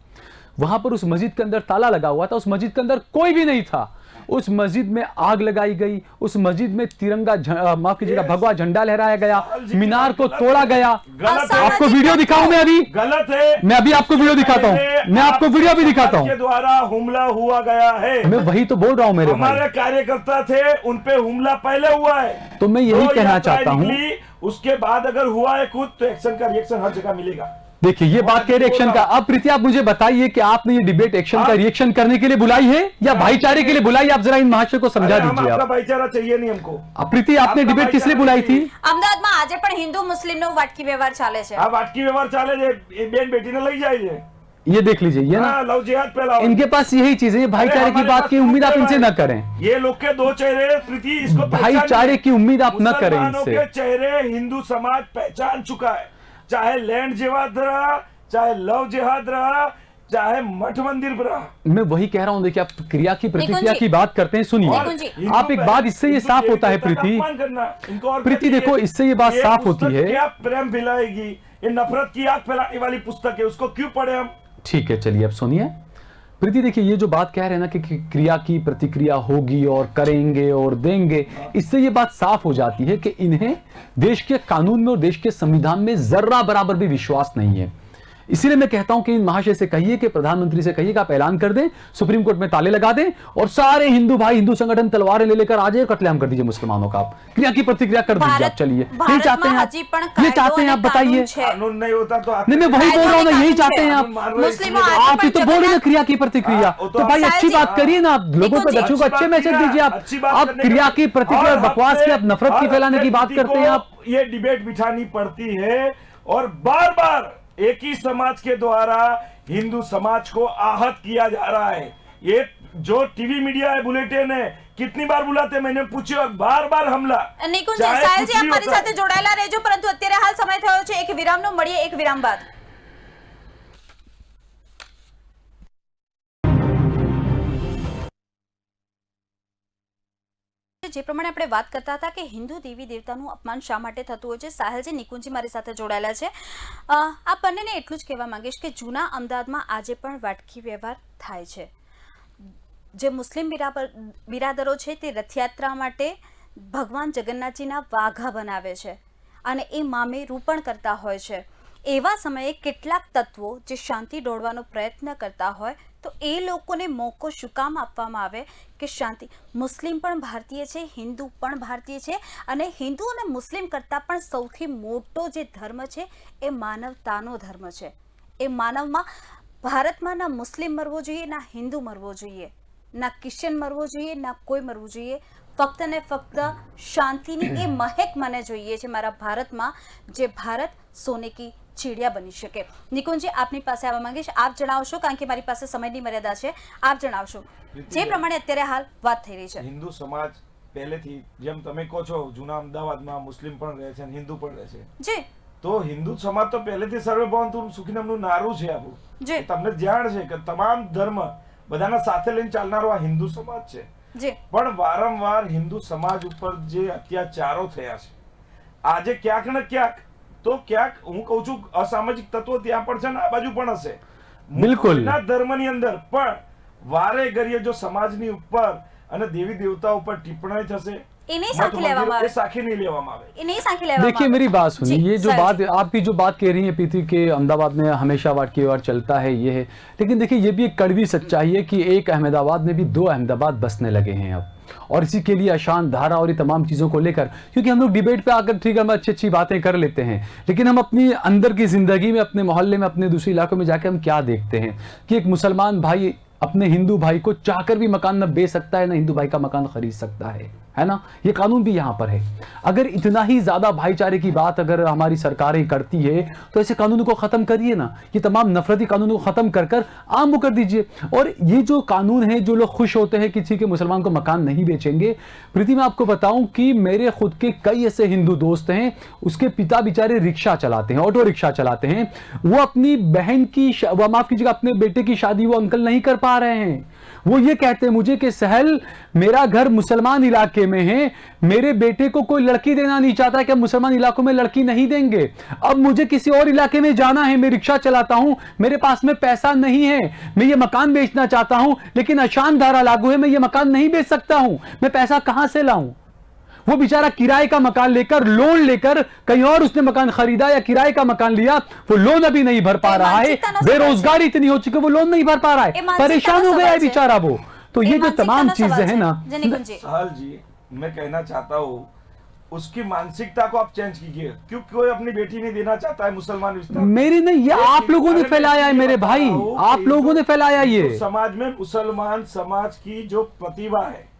वहां पर उस मस्जिद के अंदर ताला लगा हुआ था, उस मस्जिद के अंदर कोई भी नहीं था। उस मस्जिद में आग लगाई गई, उस मस्जिद में तिरंगा माफ कीजिएगा भगवा झंडा लहराया गया, मीनार को तोड़ा गया। आपको वीडियो दिखाऊं मैं अभी? गलत है। मैं अभी आपको वीडियो दिखाता हूँ, मैं आपको वीडियो भी दिखाता हूँ। के द्वारा हमला हुआ गया है। मैं वही तो बोल रहा हूँ, मेरे हमारे भाई कार्यकर्ता थे, उन पे हमला पहले हुआ है। तो मैं यही कहना चाहता हूँ, उसके बाद अगर हुआ है खुद तो एक्शन का रिएक्शन हर जगह मिलेगा। देखिए ये बात के रिएक्शन का। अब प्रीति आप मुझे बताइए कि आपने ये डिबेट एक्शन का रिएक्शन करने के लिए बुलाई है या भाईचारे के लिए बुलाई? आप जरा इन महाशय को समझा दीजिए। आप भाईचारा चाहिए नहीं हमको। प्रीति आपने डिबेट किस लिए बुलाई थी? અમદાવાદમાં આજે પણ હિન્દુ મુસ્લિમનો વાટકી વ્યવહાર ચાલે છે। આ વાટકી વ્યવહાર ચાલે છે, એ બેન બેટીને લઈ જાય છે। ये देख लीजिए, ये ना लव जिहाद फैलाओ। इनके पास यही चीज है, भाईचारे की बात की उम्मीद आप इनसे न करें। ये लोग के दो चेहरे, प्रीति इसको भाईचारे की उम्मीद आप न करें मुसलमानों इनसे। के चेहरे हिंदू समाज पहचान चुका है, चाहे लैंड जिहाद रहा, चाहे लव जिहाद रहा, चाहे मठ मंदिर रहा। मैं वही कह रहा हूँ, देखिए आप क्रिया की प्रतिक्रिया निकुंज की बात करते हैं, सुनिए आप एक बात, इससे ये साफ होता है प्रीति, प्रीति देखो इससे ये बात साफ होती है। क्या प्रेम फैलाएगी, ये नफरत की आग फैलाने वाली पुस्तक है, उसको क्यों पढ़े हम? ठीक है चलिए अब सुनिए प्रीति, देखिए ये जो बात कह रहे हैं ना कि क्रिया की प्रतिक्रिया होगी और करेंगे और देंगे, इससे ये बात साफ हो जाती है कि इन्हें देश के कानून में और देश के संविधान में जर्रा बराबर भी विश्वास नहीं है। इसीलिए मैं कहता हूं कि इन महाशय से कहिए कि प्रधानमंत्री से कहिए कि आप ऐलान कर दें, सुप्रीम कोर्ट में ताले लगा दें और सारे हिंदू भाई, हिंदू संगठन तलवारें ले लेकर आ जाए, कत्लेआम कर दीजिए मुसलमानों का। आप क्रिया की प्रतिक्रिया कर दीजिए आप। चलिए ये चाहते हैं आप, ये चाहते हैं आप, बताइए। कानून नहीं होता तो नहीं मैं वही बोल रहा हूँ ना, यही चाहते हैं आप। आप ही तो बोल रहे हैं क्रिया की प्रतिक्रिया, तो भाई अच्छी बात करिए ना, आप लोगों को बच्चों को अच्छे मैसेज दीजिए। आप क्रिया की प्रतिक्रिया बकवास की, आप नफरत की फैलाने की बात करते हैं आप। ये डिबेट बिठानी पड़ती है और बार बार एक ही समाज के द्वारा हिंदू समाज को आहत किया जा रहा है। ये जो टीवी मीडिया है, बुलेटिन है, कितनी बार बुलाते मैंने पूछे और बार बार हमला। નિકુંજ સાહેલજી આપ મારી સાથે જોડાયેલા રહેજો, પરંતુ અત્યારે હાલ સમય થયો છે એક વિરામનો, મળીએ એક વિરામ બાદ। જે પ્રમાણે આપણે વાત કરતા હતા કે હિન્દુ દેવી દેવતાનું અપમાન શા માટે થતું હોય છે, સાહેલજી નિકુંજી મારી સાથે જોડાયેલા છે। આ બંનેને એટલું જ કહેવા માંગીશ કે જૂના અમદાવાદમાં આજે પણ વાટકી વ્યવહાર થાય છે। જે મુસ્લિમ બિરાદરો છે તે રથયાત્રા માટે ભગવાન જગન્નાથજીના વાઘા બનાવે છે અને એ મામે રૂપણ કરતા હોય છે। એવા સમયે કેટલાક તત્વો જે શાંતિ દોડવાનો પ્રયત્ન કરતા હોય તો એ લોકોને મોકો શું કામ આપવામાં આવે કે શાંતિ? મુસ્લિમ પણ ભારતીય છે, હિન્દુ પણ ભારતીય છે અને હિન્દુ અને મુસ્લિમ કરતાં પણ સૌથી મોટો જે ધર્મ છે એ માનવતાનો ધર્મ છે। એ માનવમાં ભારતમાં ના મુસ્લિમ મરવો જોઈએ, ના હિન્દુ મરવો જોઈએ, ના ક્રિશ્ચન મરવો જોઈએ, ના કોઈ મરવું જોઈએ। ફક્ત ને ફક્ત શાંતિની એ મહેક મને જોઈએ છે મારા ભારતમાં, જે ભારત સોને કી ચીડિયા બની શકે. નિકુંજજી, આપની પાસે આવવા માંગીશ. આપ જણાવશો, કારણ કે મારી પાસે સમયની મર્યાદા છે. આપ જણાવશો જે પ્રમાણે અત્યારે હાલ વાત થઈ રહી છે. હિન્દુ સમાજ પહેલેથી જેમ તમે કહો છો જૂના અમદાવાદમાં મુસ્લિમ પણ રહે છે અને હિન્દુ પણ રહે છે જી તો હિન્દુ સમાજ તો પહેલેથી સર્વભવંતુ સુખીનમનું નારું છે આપણું. જી. એ તમને જાણ છે કે તમામ ધર્મ બધાના સાથે લઈને ચાલનારો આ હિન્દુ સમાજ છે. જી પણ વારંવાર હિન્દુ સમાજ ઉપર જે અત્યાચારો થયા છે આજે ક્યાંક ને ક્યાંક તો ક્યાંક હું કહું છું અસામાજિક તત્વો ત્યાં પણ છે ને આ બાજુ પણ હશે. બિલકુલ. કોઈના ધર્મની અંદર પણ વારે ઘડીએ જો સમાજની ઉપર અને દેવી દેવતા ઉપર ટિપ્પણી થશે એ નહીં સાંખી લેવામાં આવે. એ સાખી નહીં લેવામાં આવે. એ નહીં સાંખી લેવામાં देखिए આવે. मेरी बात सुनिए, जी, ये जो सर बात जी। आपकी जो बात कह रही है प्रीति के अहमदाबाद में हमेशा वाट की ओर चलता है ये है, लेकिन देखिए ये भी एक कड़वी सच्चाई है कि एक अहमदाबाद में भी दो अहमदाबाद बसने लगे हैं अब, और इसी के लिए अशांत धारा और ये तमाम चीज़ों को लेकर, क्योंकि हम लोग डिबेट पे आकर ठीक है हम अच्छी अच्छी बातें कर लेते हैं, लेकिन हम अपनी अंदर की ज़िंदगी में अपने मोहल्ले में अपने दूसरे इलाकों में जाकर हम क्या देखते हैं कि एक मुसलमान भाई अपने हिंदू भाई को चाहकर भी मकान न बेच सकता है, ना हिंदू भाई का मकान खरीद सकता है ना. ये कानून भी यहाँ पर है. अगर इतना ही ज्यादा भाईचारे की बात अगर हमारी सरकारें करती है तो ऐसे कानूनों को खत्म करिए ना. ये तमाम नफरती कानूनों को खत्म कर कर आम वो कर दीजिए. और ये जो कानून है, जो लोग खुश होते हैं किसी के मुसलमान को मकान नहीं बेचेंगे, प्रीति मैं आपको बताऊं कि मेरे खुद के कई ऐसे हिंदू दोस्त हैं, उसके पिता बेचारे रिक्शा चलाते हैं, ऑटो रिक्शा चलाते हैं, वो अपनी बहन की वो माफ कीजिएगा अपने बेटे की शादी वो अंकल नहीं कर पा रहे हैं. वो ये कहते हैं मुझे कि सहल मेरा घर मुसलमान इलाके में है, मेरे बेटे को कोई लड़की देना नहीं चाहता कि हम मुसलमान इलाकों में लड़की नहीं देंगे. अब मुझे किसी और इलाके में जाना है, मैं रिक्शा चलाता हूं, मेरे पास में पैसा नहीं है, मैं ये मकान बेचना चाहता हूं, लेकिन अशांत धारा लागू है, मैं ये मकान नहीं बेच सकता हूं, मैं पैसा कहां से लाऊं. वो बेचारा किराए का मकान लेकर लोन लेकर कहीं और उसने मकान खरीदा या किराए का मकान लिया, वो लोन अभी नहीं भर पा रहा है. बेरोजगारी इतनी हो चुकी है वो लोन नहीं भर पा रहा है, परेशान हो गया है बेचारा वो. तो ये जो तमाम चीजें हैं ना, सहल जी मैं कहना चाहता हूँ उसकी मानसिकता को आप चेंज कीजिए. क्यों कोई अपनी बेटी नहीं देना चाहता है मुसलमान विस्तार. मेरे नहीं, ये आप लोगों ने फैलाया है मेरे भाई, आप लोगों ने फैलाया ये. समाज में मुसलमान समाज की जो प्रतिभा है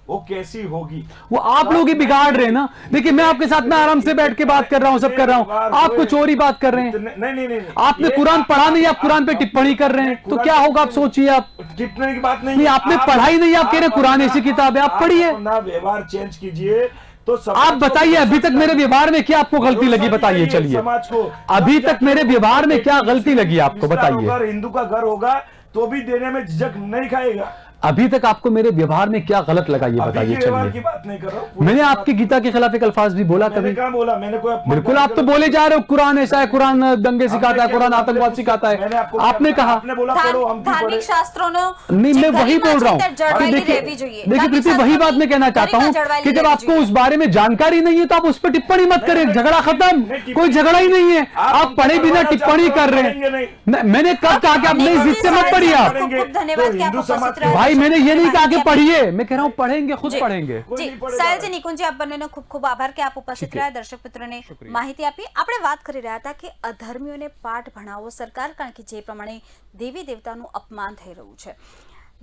वो कैसी होगी वो आप लोग ही बिगाड़ रहे हैं ना. देखिए मैं आपके साथ में आराम से बैठ के बात कर रहा हूँ, सब कर रहा हूँ, आप कुछ और ही बात कर रहे हैं. नहीं आपने कुरान पढ़ा नहीं, आप कुरान पे टिप्पणी कर रहे हैं, तो क्या होगा आप सोचिए. आप टिप्पणी की बात नहीं, नहीं आपने पढ़ाई नहीं, आप कह रहे कुरान ऐसी किताब है, आप पढ़िए. अपना व्यवहार चेंज कीजिए. तो आप बताइए अभी तक मेरे व्यवहार में क्या आपको गलती लगी, बताइए. चलिए समाज को अभी तक मेरे व्यवहार में क्या गलती लगी आपको, बताइए. अगर हिंदू का घर होगा तो भी देने में झिझक नहीं खाएगा. अभी तक आपको मेरे व्यवहार में क्या गलत लगा ये बताइए. व्यवहार की चलिए बात नहीं कर रहा हूं. मैंने आपकी गीता के खिलाफ एक अल्फाज भी बोला कभी? मैंने कहाँ बोला? मैंने कोई अपमान बिल्कुल आप तो बोले जा रहे हो कुरान ऐसा है, कुरान दंगे सिखाता है, कुरान आतंकवाद सिखाता है. आपने कहा, आपने बोला पढ़ो, हम क्यों ધાર્મિક पढ़े? शास्त्रोનો नहीं જે मैं वही ગરિમા बोल છે रहा हूँ. તે જળવાઈ देखिए રહેવી જોઈએ. देखिए ધાર્મિક प्रीति वही बात मैं कहना શાસ્ત્રોની चाहता हूँ ગરિમા જળવાઈ कि जब રહેવી आपको જોઈએ. उस बारे में जानकारी नहीं है तो आप उस पर टिप्पणी मत करें. झगड़ा खत्म, कोई झगड़ा ही नहीं है. आप पढ़े बिना टिप्पणी कर रहे हैं. मैंने कब कहा कि आप नई जिद से मत पढ़िए. आप ખૂબ ખૂબ ધન્યવાદ કે આપ ઉપસ્થિત રહ્યા. भाई मैंने ये नहीं कहा कि पढ़िए, मैं कह रहा हूँ पढ़ेंगे, खुद जी. पढ़ेंगे. કોઈ જી નહીં પડે સાહેલજી નિકુંજજી આપ બંનેનો ખૂબ ખૂબ આભાર કે આપ ઉપસ્થિત ઠીક રહ્યા, દર્શક મિત્રોને માહિતી આપી. આપણે વાત કરી રહ્યા હતા કે અધર્મીઓને પાઠ ભણાવો સરકાર, કારણ કે જે પ્રમાણે દેવી દેવતાનું અપમાન થઈ રહ્યું છે.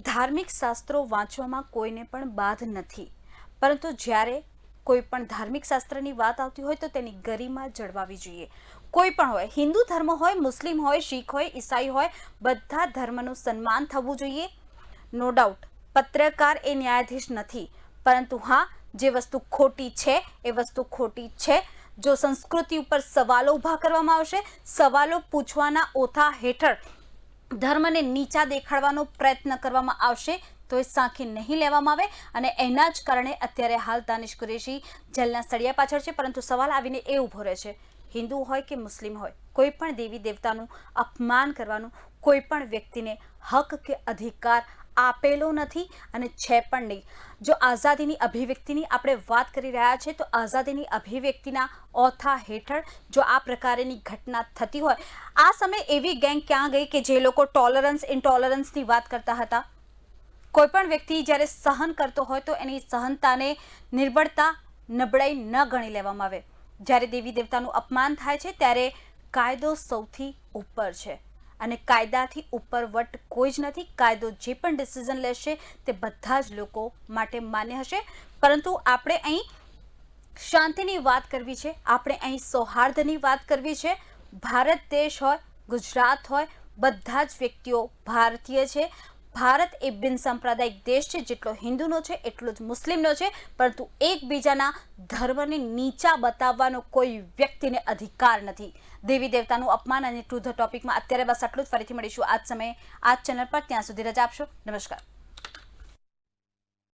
ધાર્મિક શાસ્ત્રો વાંચવામાં કોઈને પણ બાધ નથી, પરંતુ જ્યારે કોઈ પણ ધાર્મિક શાસ્ત્રની વાત આવતી હોય તો તેની ગરિમા જળવાવી જોઈએ. કોઈ પણ હોય, હિન્દુ ધર્મ હોય, મુસ્લિમ હોય, શીખ હોય, ઈસાઈ હોય, બધા ધર્મનું સન્માન થવું જોઈએ. નો ડાઉટ પત્રકાર એ ન્યાયાધીશ નથી, પરંતુ હા જે વસ્તુ ખોટી છે એ વસ્તુ ખોટી છે. જો સંસ્કૃતિ ઉપર સવાલો ઊભા કરવામાં આવશે, સવાલો પૂછવાના ઓથા હેઠળ ધર્મને નીચા દેખાડવાનો પ્રયત્ન કરવામાં આવશે તો એ સાંખી નહીં લેવામાં આવે. અને એના જ કારણે અત્યારે હાલ દાનિશ કુરેશી જેલના સળિયા પાછળ છે. પરંતુ સવાલ આવીને એ ઊભો રહે છે, હિન્દુ હોય કે મુસ્લિમ હોય, કોઈ પણ દેવી દેવતાનું અપમાન કરવાનું કોઈ પણ વ્યક્તિને હક કે અધિકાર આપેલો નથી અને છે પણ નહીં. જો આઝાદીની અભિવ્યક્તિની આપણે વાત કરી રહ્યા છીએ તો આઝાદીની અભિવ્યક્તિના ઓથા હેઠળ જો આ પ્રકારની ઘટના થતી હોય, આ સમયે એવી ગેંગ ક્યાં ગઈ કે જે લોકો ટોલરન્સ ઇન્ટોલરન્સની વાત કરતા હતા. કોઈ પણ વ્યક્તિ જ્યારે સહન કરતો હોય તો એની સહનતાને નિર્બળતા, નબળાઈ ન ગણી લેવામાં આવે. જ્યારે દેવી દેવતાનું અપમાન થાય છે ત્યારે કાયદો સૌથી ઉપર છે અને કાયદાથી ઉપર વટ કોઈ જ નથી. કાયદો જે પણ ડિસિઝન લેશે તે બધા જ લોકો માટે માન્ય હશે. પરંતુ આપણે અહીં શાંતિની વાત કરવી છે, આપણે અહીં સૌહાર્દની વાત કરવી છે. ભારત દેશ હોય, ગુજરાત હોય, બધા જ વ્યક્તિઓ ભારતીય છે. ભારત એ બિન સાંપ્રદાયિક દેશ છે. જેટલો હિન્દુનો છે એટલો જ મુસ્લિમનો છે, પરંતુ એકબીજાના ધર્મને નીચા બતાવવાનો કોઈ વ્યક્તિને અધિકાર નથી. દેવી દેવતાનું અપમાન અને ટુ ધ ટોપિકમાં અત્યારે બસ આટલું જ. ફરીથી મળીશું આ જ સમયે આ જ ચેનલ પર. ત્યાં સુધી રજા આપશો. નમસ્કાર.